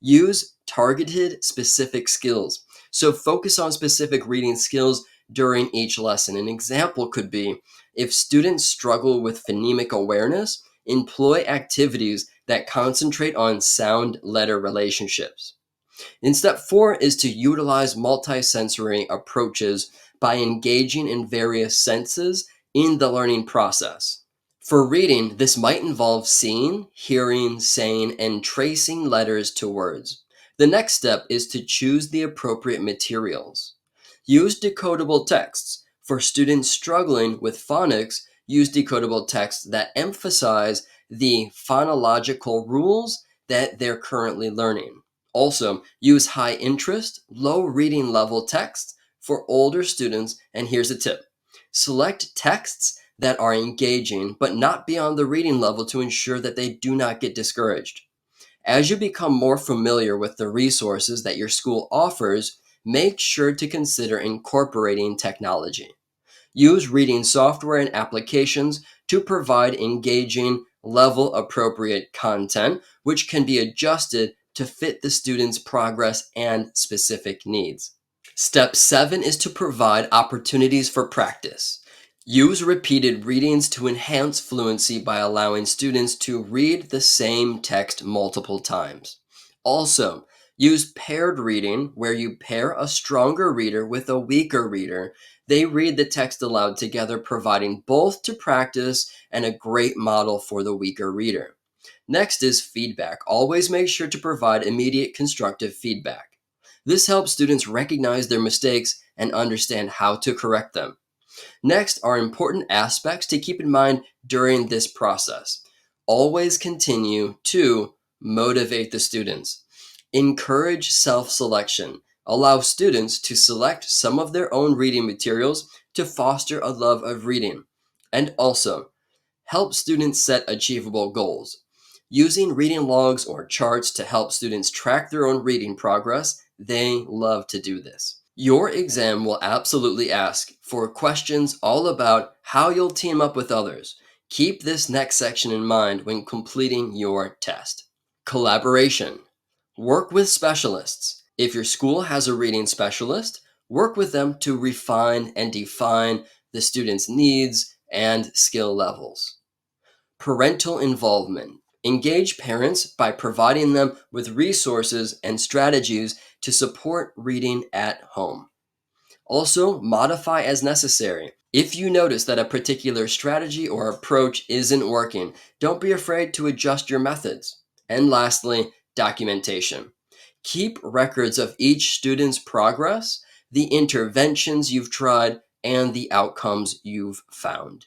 Use targeted specific skills. So focus on specific reading skills during each lesson. An example could be, if students struggle with phonemic awareness, employ activities that concentrate on sound-letter relationships. And step 4 is to utilize multisensory approaches by engaging in various senses in the learning process. For reading, this might involve seeing, hearing, saying, and tracing letters to words. The next step is to choose the appropriate materials. Use decodable texts. For students struggling with phonics, use decodable texts that emphasize the phonological rules that they're currently learning. Also, use high interest, low reading level texts for older students, and here's a tip. Select texts that are engaging but not beyond the reading level to ensure that they do not get discouraged. As you become more familiar with the resources that your school offers, make sure to consider incorporating technology. Use reading software and applications to provide engaging, level-appropriate content, which can be adjusted to fit the student's progress and specific needs. Step 7 is to provide opportunities for practice. Use repeated readings to enhance fluency by allowing students to read the same text multiple times. Also, use paired reading, where you pair a stronger reader with a weaker reader. They read the text aloud together, providing both to practice and a great model for the weaker reader. Next is feedback. Always make sure to provide immediate constructive feedback. This helps students recognize their mistakes and understand how to correct them. Next are important aspects to keep in mind during this process. Always continue to motivate the students. Encourage self-selection. Allow students to select some of their own reading materials to foster a love of reading. And also, help students set achievable goals. Using reading logs or charts to help students track their own reading progress, they love to do this. Your exam will absolutely ask for questions all about how you'll team up with others. Keep this next section in mind when completing your test. Collaboration. Work with specialists. If your school has a reading specialist, work with them to refine and define the student's needs and skill levels. Parental involvement. Engage parents by providing them with resources and strategies to support reading at home. Also, modify as necessary. If you notice that a particular strategy or approach isn't working, don't be afraid to adjust your methods. And lastly, documentation. Keep records of each student's progress, the interventions you've tried, and the outcomes you've found.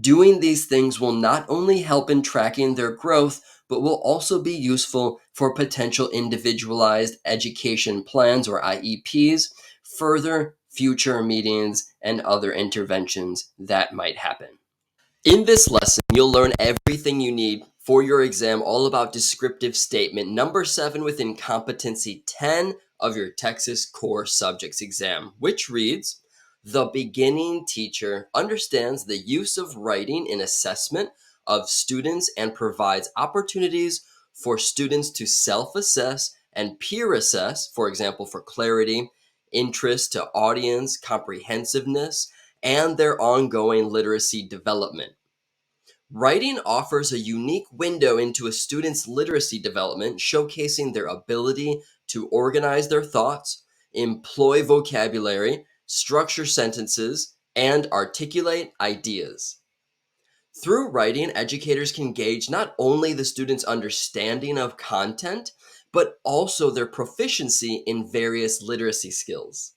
Doing these things will not only help in tracking their growth, but will also be useful for potential individualized education plans or IEPs, further future meetings, and other interventions that might happen. In this lesson, you'll learn everything you need for your exam, all about descriptive statement number 7 within competency 10 of your TExES core subjects exam, which reads, the beginning teacher understands the use of writing in assessment of students and provides opportunities for students to self-assess and peer assess, for example, for clarity, interest to audience, comprehensiveness, and their ongoing literacy development. Writing offers a unique window into a student's literacy development, showcasing their ability to organize their thoughts, employ vocabulary, structure sentences, and articulate ideas. Through writing, educators can gauge not only the student's understanding of content, but also their proficiency in various literacy skills.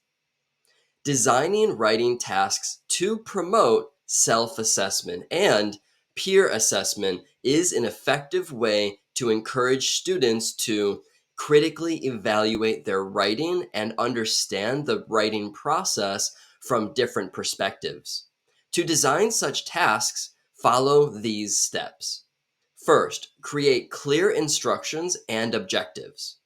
Designing writing tasks to promote self-assessment and peer assessment is an effective way to encourage students to critically evaluate their writing and understand the writing process from different perspectives. To design such tasks, follow these steps. First, create clear instructions and objectives.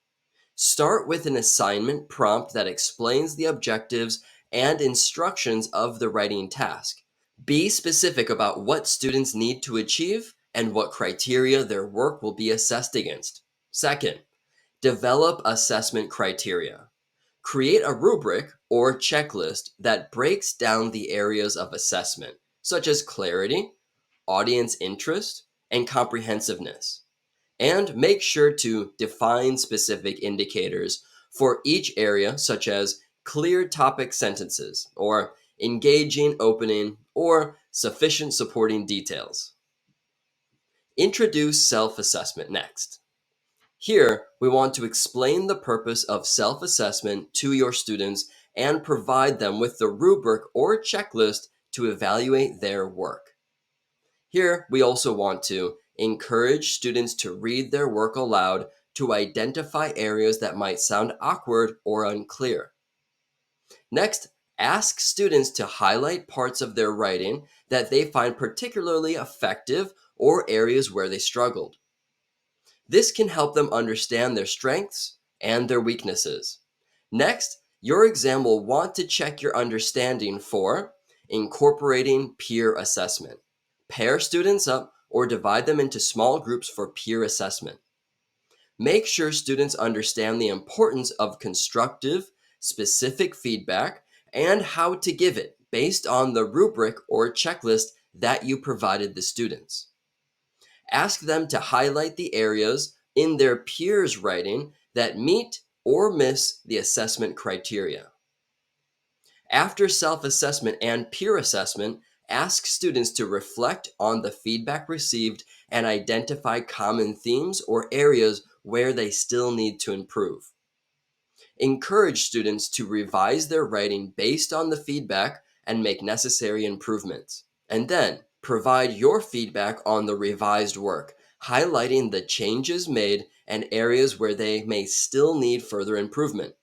Start with an assignment prompt that explains the objectives and instructions of the writing task. Be specific about what students need to achieve and what criteria their work will be assessed against. Second, develop assessment criteria. Create a rubric or checklist that breaks down the areas of assessment, such as clarity, audience interest, and comprehensiveness. And make sure to define specific indicators for each area, such as clear topic sentences, or engaging opening, or sufficient supporting details. Introduce self-assessment next. Here, we want to explain the purpose of self-assessment to your students and provide them with the rubric or checklist to evaluate their work. Here, we also want to encourage students to read their work aloud to identify areas that might sound awkward or unclear. Next, ask students to highlight parts of their writing that they find particularly effective or areas where they struggled. This can help them understand their strengths and their weaknesses. Next, your exam will want to check your understanding for incorporating peer assessment. Pair students up or divide them into small groups for peer assessment. Make sure students understand the importance of constructive, specific feedback and how to give it based on the rubric or checklist that you provided the students. Ask them to highlight the areas in their peers' writing that meet or miss the assessment criteria. After self-assessment and peer assessment, ask students to reflect on the feedback received and identify common themes or areas where they still need to improve. Encourage students to revise their writing based on the feedback and make necessary improvements. And then provide your feedback on the revised work, highlighting the changes made and areas where they may still need further improvement.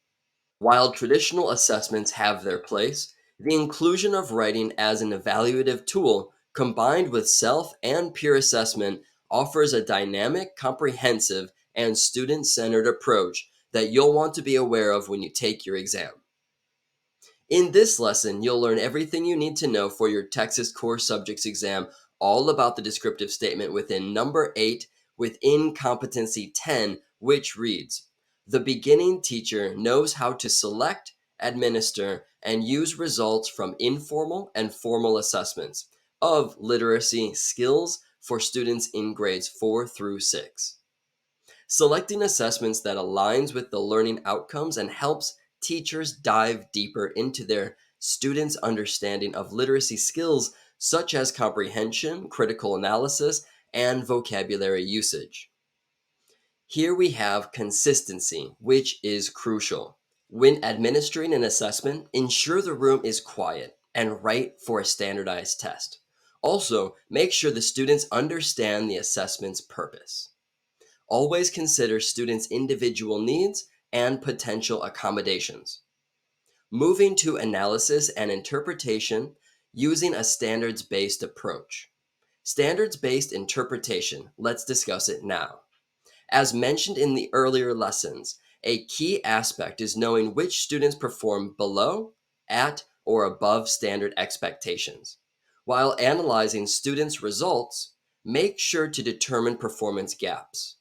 While traditional assessments have their place, the inclusion of writing as an evaluative tool combined with self and peer assessment offers a dynamic, comprehensive, and student-centered approach that you'll want to be aware of when you take your exam. In this lesson, you'll learn everything you need to know for your TExES core subjects exam, all about the descriptive statement within number 8 within competency 10, which reads, "The beginning teacher knows how to select, administer, and use results from informal and formal assessments of literacy skills for students in grades 4 through 6. Selecting assessments that aligns with the learning outcomes and helps teachers dive deeper into their students' understanding of literacy skills such as comprehension, critical analysis, and vocabulary usage." Here we have consistency, which is crucial. When administering an assessment, ensure the room is quiet and right for a standardized test. Also, make sure the students understand the assessment's purpose. Always consider students' individual needs and potential accommodations. Moving to analysis and interpretation using a standards-based approach. Standards-based interpretation, let's discuss it now. As mentioned in the earlier lessons, a key aspect is knowing which students perform below, at, or above standard expectations. While analyzing students' results, make sure to determine performance gaps.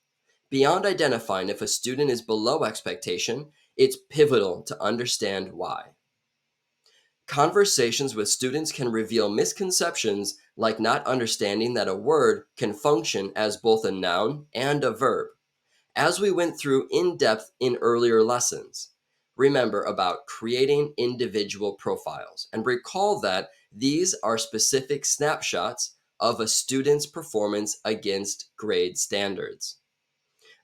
Beyond identifying if a student is below expectation, it's pivotal to understand why. Conversations with students can reveal misconceptions like not understanding that a word can function as both a noun and a verb, as we went through in depth in earlier lessons. Remember about creating individual profiles and recall that these are specific snapshots of a student's performance against grade standards.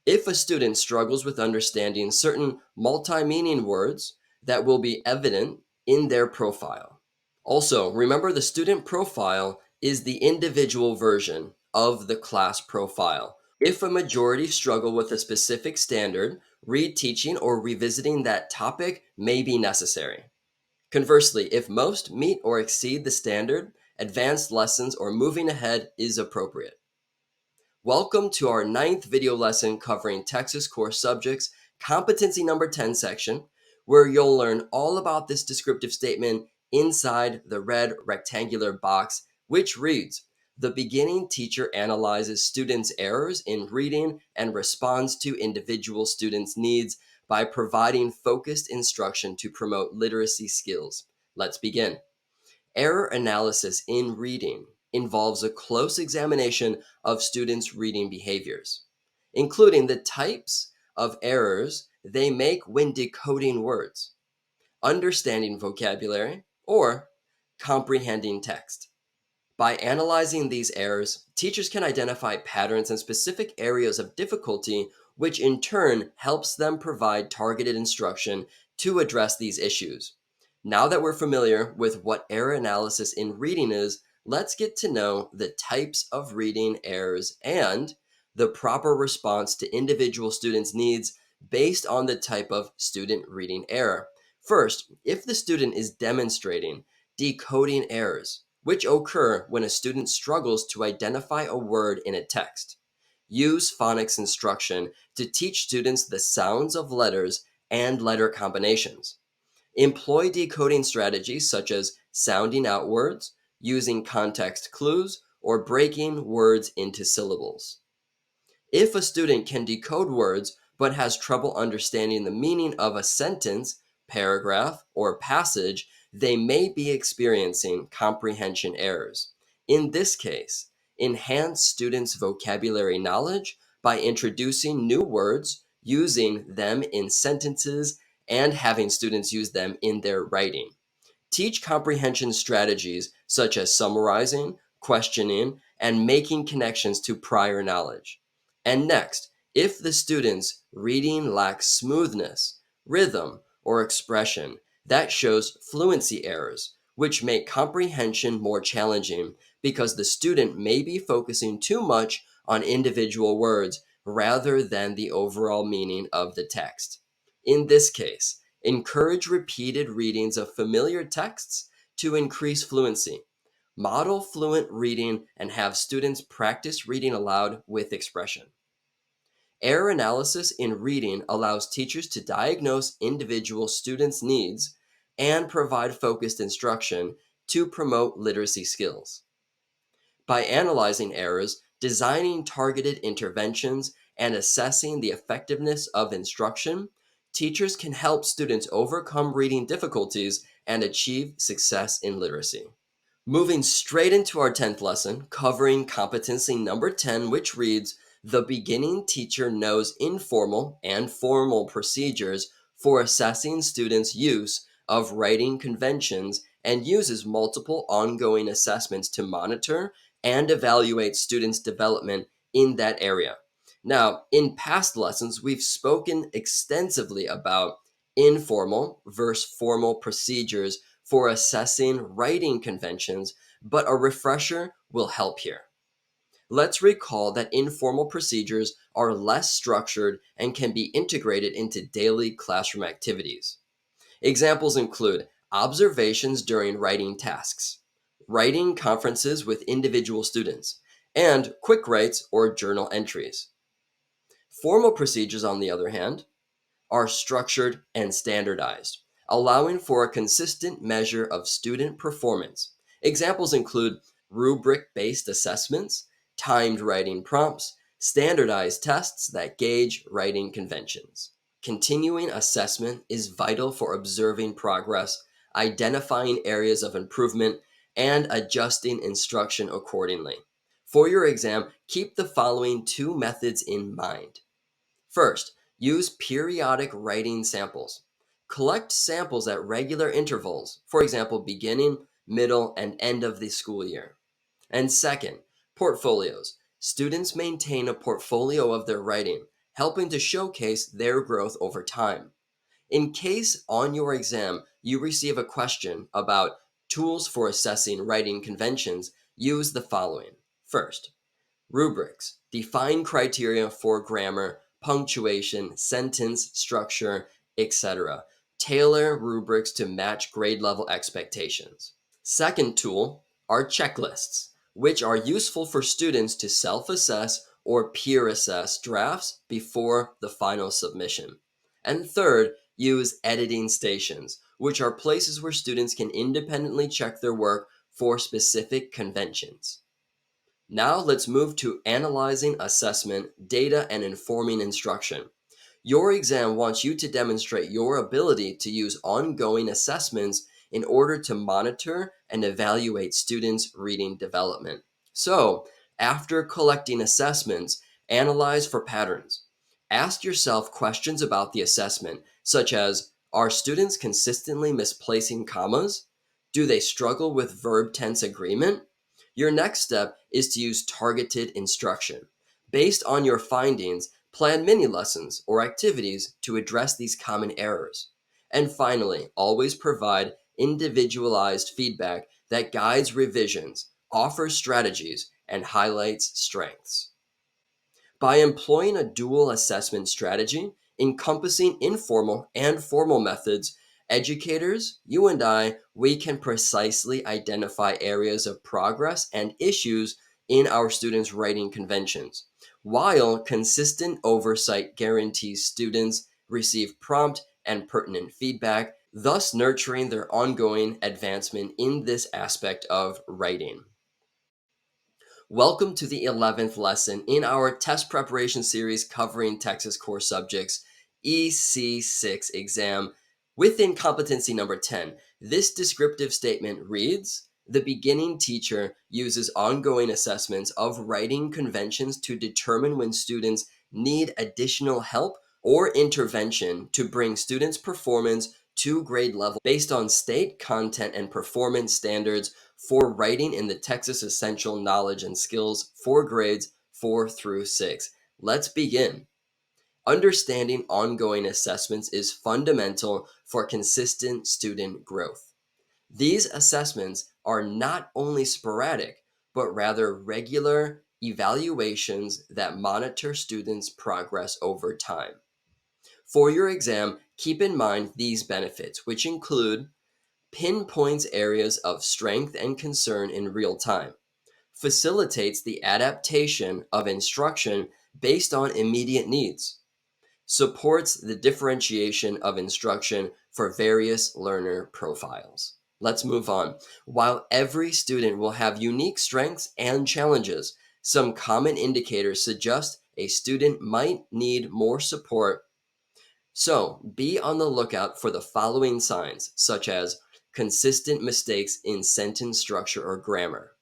If a student struggles with understanding certain multi-meaning words, that will be evident in their profile. Also, remember the student profile is the individual version of the class profile. If a majority struggle with a specific standard, reteaching or revisiting that topic may be necessary. Conversely, if most meet or exceed the standard, advanced lessons or moving ahead is appropriate. Welcome to our 9th video lesson covering TExES core subjects, competency number 10 section, where you'll learn all about this descriptive statement inside the red rectangular box, which reads, "The beginning teacher analyzes students' errors in reading and responds to individual students' needs by providing focused instruction to promote literacy skills." Let's begin. Error analysis in reading involves a close examination of students' reading behaviors, including the types of errors they make when decoding words, understanding vocabulary, or comprehending text. By analyzing these errors, teachers can identify patterns and specific areas of difficulty, which in turn helps them provide targeted instruction to address these issues. Now that we're familiar with what error analysis in reading is, let's get to know the types of reading errors and the proper response to individual students' needs based on the type of student reading error. First, if the student is demonstrating decoding errors, which occur when a student struggles to identify a word in a text, use phonics instruction to teach students the sounds of letters and letter combinations. Employ decoding strategies such as sounding out words, using context clues, or breaking words into syllables. If a student can decode words but has trouble understanding the meaning of a sentence, paragraph, or passage, they may be experiencing comprehension errors. In this case, enhance students' vocabulary knowledge by introducing new words, using them in sentences, and having students use them in their writing. Teach comprehension strategies such as summarizing, questioning, and making connections to prior knowledge. And next, if the student's reading lacks smoothness, rhythm, or expression, that shows fluency errors, which make comprehension more challenging because the student may be focusing too much on individual words rather than the overall meaning of the text. In this case, encourage repeated readings of familiar texts to increase fluency. Model fluent reading and have students practice reading aloud with expression. Error analysis in reading allows teachers to diagnose individual students' needs and provide focused instruction to promote literacy skills. By analyzing errors, designing targeted interventions, and assessing the effectiveness of instruction, teachers can help students overcome reading difficulties and achieve success in literacy. Moving straight into our 10th lesson, covering competency number 10, which reads, "The beginning teacher knows informal and formal procedures for assessing students' use of writing conventions and uses multiple ongoing assessments to monitor and evaluate students' development in that area." Now, in past lessons, we've spoken extensively about informal versus formal procedures for assessing writing conventions, but a refresher will help here. Let's recall that informal procedures are less structured and can be integrated into daily classroom activities. Examples include observations during writing tasks, writing conferences with individual students, and quick writes or journal entries. Formal procedures, on the other hand, are structured and standardized, allowing for a consistent measure of student performance. Examples include rubric-based assessments, timed writing prompts, standardized tests that gauge writing conventions. Continuing assessment is vital for observing progress, identifying areas of improvement, and adjusting instruction accordingly. For your exam, keep the following two methods in mind. First, use periodic writing samples. Collect samples at regular intervals, for example, beginning, middle, and end of the school year. And second, portfolios. Students maintain a portfolio of their writing, helping to showcase their growth over time. In case on your exam you receive a question about tools for assessing writing conventions, use the following. First, rubrics. Define criteria for grammar, punctuation, sentence structure, etc. Tailor rubrics to match grade level expectations. Second tool are checklists, which are useful for students to self-assess or peer assess drafts before the final submission. And third, use editing stations, which are places where students can independently check their work for specific conventions. Now let's move to analyzing assessment, data, and informing instruction. Your exam wants you to demonstrate your ability to use ongoing assessments in order to monitor and evaluate students' reading development. So, after collecting assessments, analyze for patterns. Ask yourself questions about the assessment, such as, are students consistently misplacing commas? Do they struggle with verb tense agreement? Your next step is to use targeted instruction. Based on your findings, plan mini lessons or activities to address these common errors. And finally, always provide individualized feedback that guides revisions, offers strategies, and highlights strengths. By employing a dual assessment strategy encompassing informal and formal methods, educators, you and I, we can precisely identify areas of progress and issues in our students' writing conventions, while consistent oversight guarantees students receive prompt and pertinent feedback, thus nurturing their ongoing advancement in this aspect of writing. Welcome to the 11th lesson in our test preparation series covering TExES core subjects EC6 exam within competency number 10. This descriptive statement reads, the beginning teacher uses ongoing assessments of writing conventions to determine when students need additional help or intervention to bring students' performance to grade level based on state content and performance standards for writing in the TExES Essential Knowledge and Skills for grades 4 through 6. Let's begin. Understanding ongoing assessments is fundamental for consistent student growth. These assessments are not only sporadic, but rather regular evaluations that monitor students' progress over time. For your exam, keep in mind these benefits, which include pinpoints areas of strength and concern in real time, facilitates the adaptation of instruction based on immediate needs, supports the differentiation of instruction for various learner profiles. Let's move on. While every student will have unique strengths and challenges, some common indicators suggest a student might need more support. So be on the lookout for the following signs, such as consistent mistakes in sentence structure or grammar,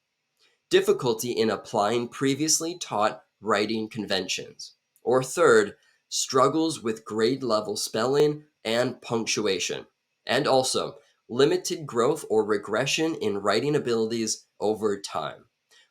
difficulty in applying previously taught writing conventions, or third, struggles with grade level spelling and punctuation, and also limited growth or regression in writing abilities over time.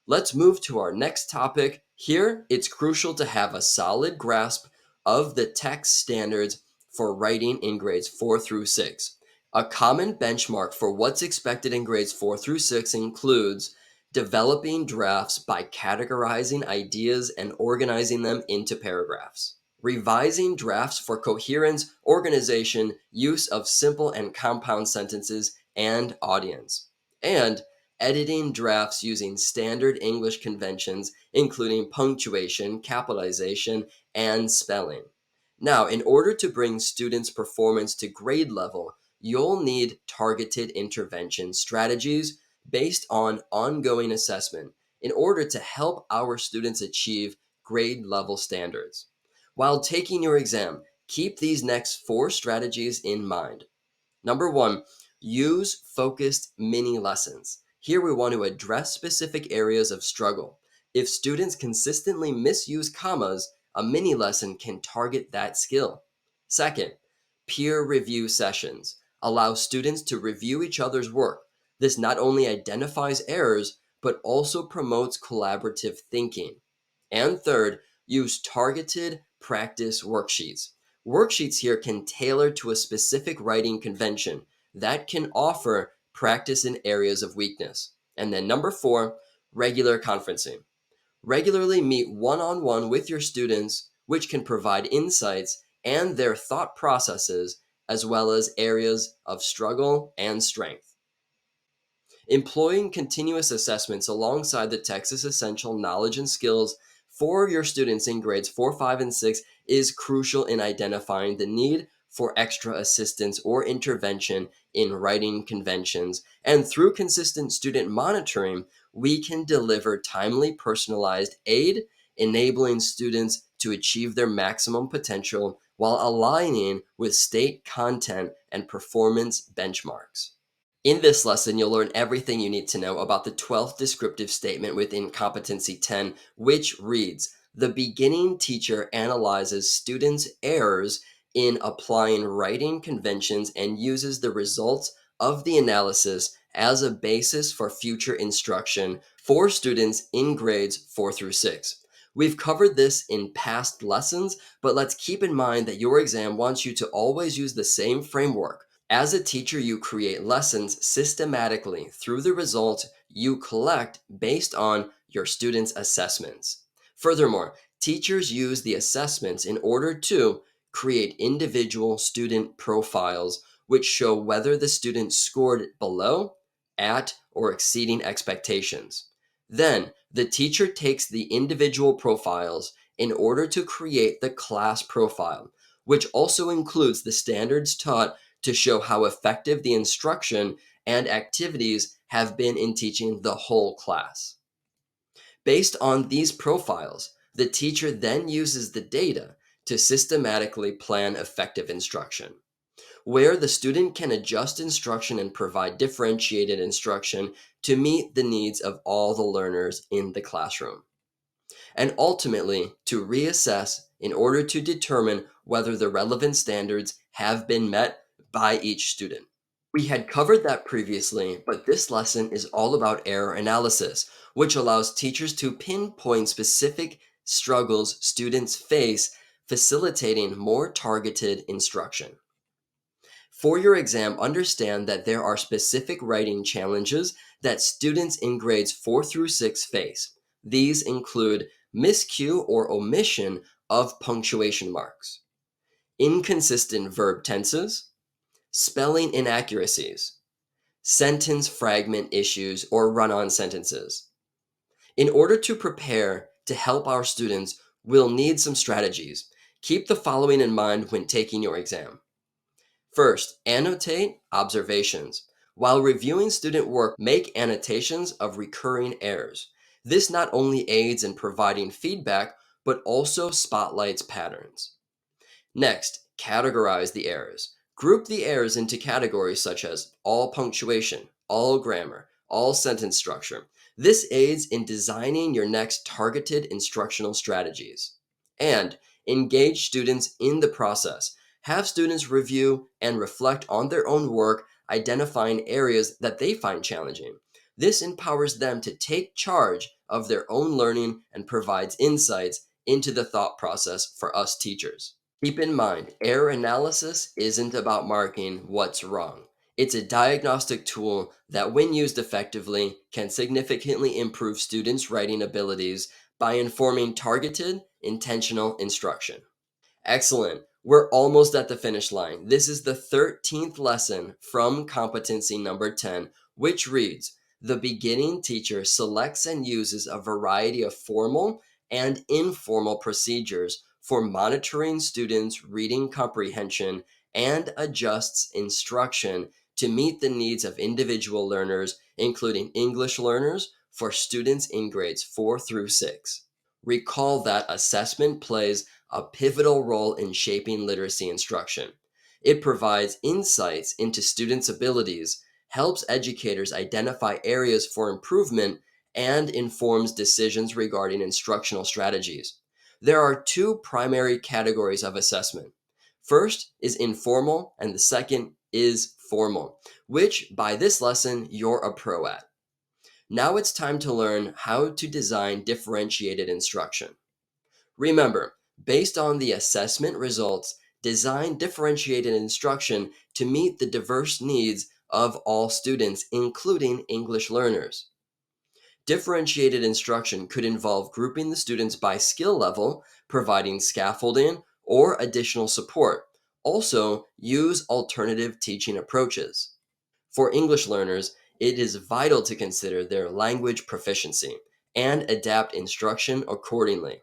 Let's move to our next topic. Here, it's crucial to have a solid grasp of the text standards for writing in grades 4 through 6. A common benchmark for what's expected in grades 4 through 6 includes developing drafts by categorizing ideas and organizing them into paragraphs, revising drafts for coherence, organization, use of simple and compound sentences, and audience, and editing drafts using standard English conventions, including punctuation, capitalization, and spelling. Now, in order to bring students' performance to grade level, you'll need targeted intervention strategies based on ongoing assessment in order to help our students achieve grade level standards. While taking your exam, keep these next 4 strategies in mind. Number 1, use focused mini lessons. Here we want to address specific areas of struggle. If students consistently misuse commas, a mini lesson can target that skill. Second, peer review sessions allow students to review each other's work. This not only identifies errors, but also promotes collaborative thinking. And third, use targeted practice worksheets. Worksheets here can tailor to a specific writing convention that can offer practice in areas of weakness. And then number four, regular conferencing. Regularly meet one-on-one with your students, which can provide insights and their thought processes, as well as areas of struggle and strength. Employing continuous assessments alongside the TExES essential knowledge and skills for your students in grades 4, 5, and 6 is crucial in identifying the need for extra assistance or intervention in writing conventions. And through consistent student monitoring, we can deliver timely, personalized aid, enabling students to achieve their maximum potential while aligning with state content and performance benchmarks. In this lesson, you'll learn everything you need to know about the 12th descriptive statement within Competency 10, which reads, "The beginning teacher analyzes students' errors in applying writing conventions and uses the results of the analysis as a basis for future instruction for students in grades 4 through 6." We've covered this in past lessons, but let's keep in mind that your exam wants you to always use the same framework. As a teacher, you create lessons systematically through the results you collect based on your students' assessments. Furthermore, teachers use the assessments in order to create individual student profiles, which show whether the student scored below, at, or exceeding expectations. Then, the teacher takes the individual profiles in order to create the class profile, which also includes the standards taught to show how effective the instruction and activities have been in teaching the whole class. Based on these profiles, the teacher then uses the data to systematically plan effective instruction, where the student can adjust instruction and provide differentiated instruction to meet the needs of all the learners in the classroom, and ultimately to reassess in order to determine whether the relevant standards have been met by each student. We had covered that previously, but this lesson is all about error analysis, which allows teachers to pinpoint specific struggles students face, facilitating more targeted instruction. For your exam, understand that there are specific writing challenges that students in grades 4 through 6 face. These include miscue or omission of punctuation marks, inconsistent verb tenses, spelling inaccuracies, sentence fragment issues or run-on sentences. In order to prepare to help our students, we'll need some strategies. Keep the following in mind when taking your exam. First, annotate observations. While reviewing student work, make annotations of recurring errors. This not only aids in providing feedback, but also spotlights patterns. Next, categorize the errors. Group the errors into categories such as all punctuation, all grammar, all sentence structure. This aids in designing your next targeted instructional strategies. And engage students in the process. Have students review and reflect on their own work, identifying areas that they find challenging. This empowers them to take charge of their own learning and provides insights into the thought process for us teachers. Keep in mind, error analysis isn't about marking what's wrong. It's a diagnostic tool that, when used effectively, can significantly improve students' writing abilities by informing targeted, intentional instruction. Excellent. We're almost at the finish line. This is the 13th lesson from competency number 10, which reads, "The beginning teacher selects and uses a variety of formal and informal procedures for monitoring students' reading comprehension and adjusts instruction to meet the needs of individual learners, including English learners, for students in grades 4 through 6. Recall that assessment plays a pivotal role in shaping literacy instruction. It provides insights into students' abilities, helps educators identify areas for improvement, and informs decisions regarding instructional strategies. There are two primary categories of assessment. First is informal, and the second is formal, which by this lesson you're a pro at. Now it's time to learn how to design differentiated instruction. Remember, based on the assessment results, design differentiated instruction to meet the diverse needs of all students, including English learners. Differentiated instruction could involve grouping the students by skill level, providing scaffolding or additional support. Also, use alternative teaching approaches. For English learners, it is vital to consider their language proficiency and adapt instruction accordingly.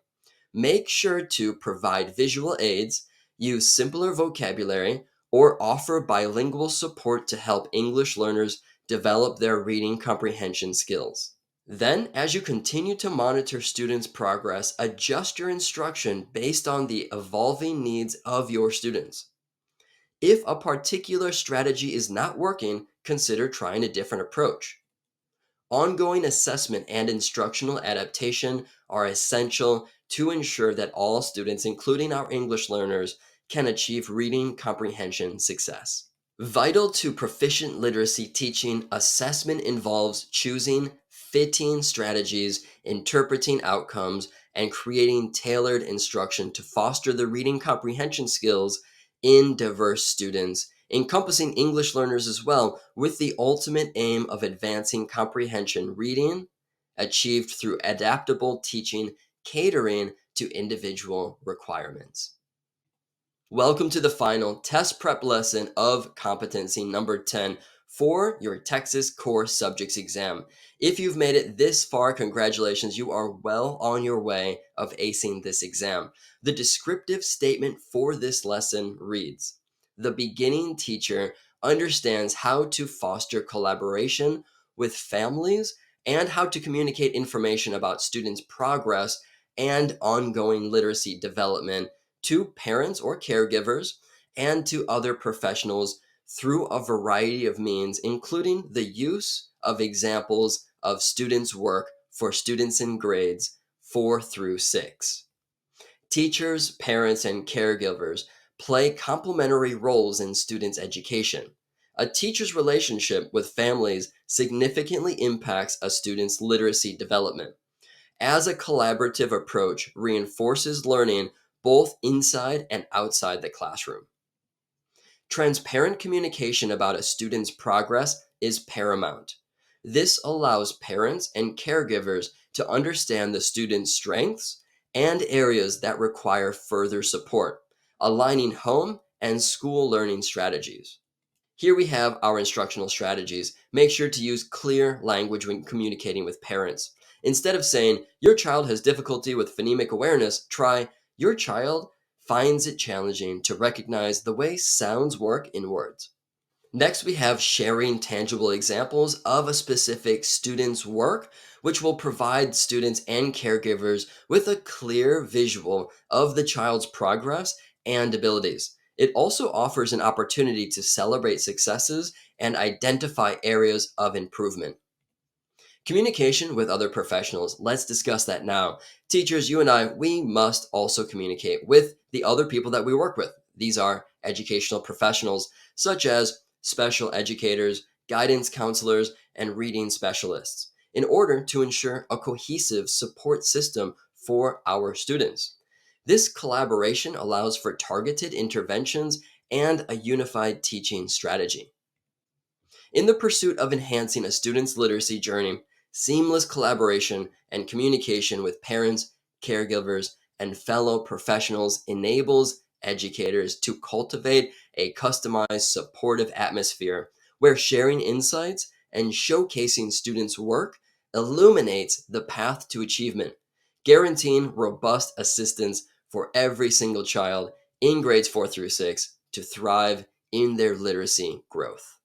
Make sure to provide visual aids, use simpler vocabulary, or offer bilingual support to help English learners develop their reading comprehension skills. Then, as you continue to monitor students' progress, adjust your instruction based on the evolving needs of your students. If a particular strategy is not working, consider trying a different approach. Ongoing assessment and instructional adaptation are essential to ensure that all students, including our English learners, can achieve reading comprehension success. Vital to proficient literacy teaching, assessment involves choosing fitting strategies, interpreting outcomes, and creating tailored instruction to foster the reading comprehension skills in diverse students, encompassing English learners as well, with the ultimate aim of advancing comprehension reading, achieved through adaptable teaching, catering to individual requirements. Welcome to the final test prep lesson of competency number 10 for your TExES core subjects exam. If you've made it this far, congratulations, you are well on your way of acing this exam. The descriptive statement for this lesson reads, "The beginning teacher understands how to foster collaboration with families and how to communicate information about students' progress and ongoing literacy development to parents or caregivers and to other professionals through a variety of means, including the use of examples of students' work for students in grades 4 through 6. Teachers, parents, and caregivers play complementary roles in students' education. A teacher's relationship with families significantly impacts a student's literacy development, as a collaborative approach reinforces learning both inside and outside the classroom. Transparent communication about a student's progress is paramount. This allows parents and caregivers to understand the student's strengths and areas that require further support, aligning home and school learning strategies. Here we have our instructional strategies. Make sure to use clear language when communicating with parents. Instead of saying, "Your child has difficulty with phonemic awareness," try, "Your child finds it challenging to recognize the way sounds work in words." Next, we have sharing tangible examples of a specific student's work, which will provide students and caregivers with a clear visual of the child's progress and abilities. It also offers an opportunity to celebrate successes and identify areas of improvement. Communication with other professionals. Let's discuss that now. Teachers, you and I, we must also communicate with the other people that we work with. These are educational professionals such as special educators, guidance counselors, and reading specialists in order to ensure a cohesive support system for our students. This collaboration allows for targeted interventions and a unified teaching strategy. In the pursuit of enhancing a student's literacy journey, seamless collaboration and communication with parents, caregivers, and fellow professionals enables educators to cultivate a customized, supportive atmosphere where sharing insights and showcasing students' work illuminates the path to achievement, guaranteeing robust assistance for every single child in grades 4 through 6 to thrive in their literacy growth.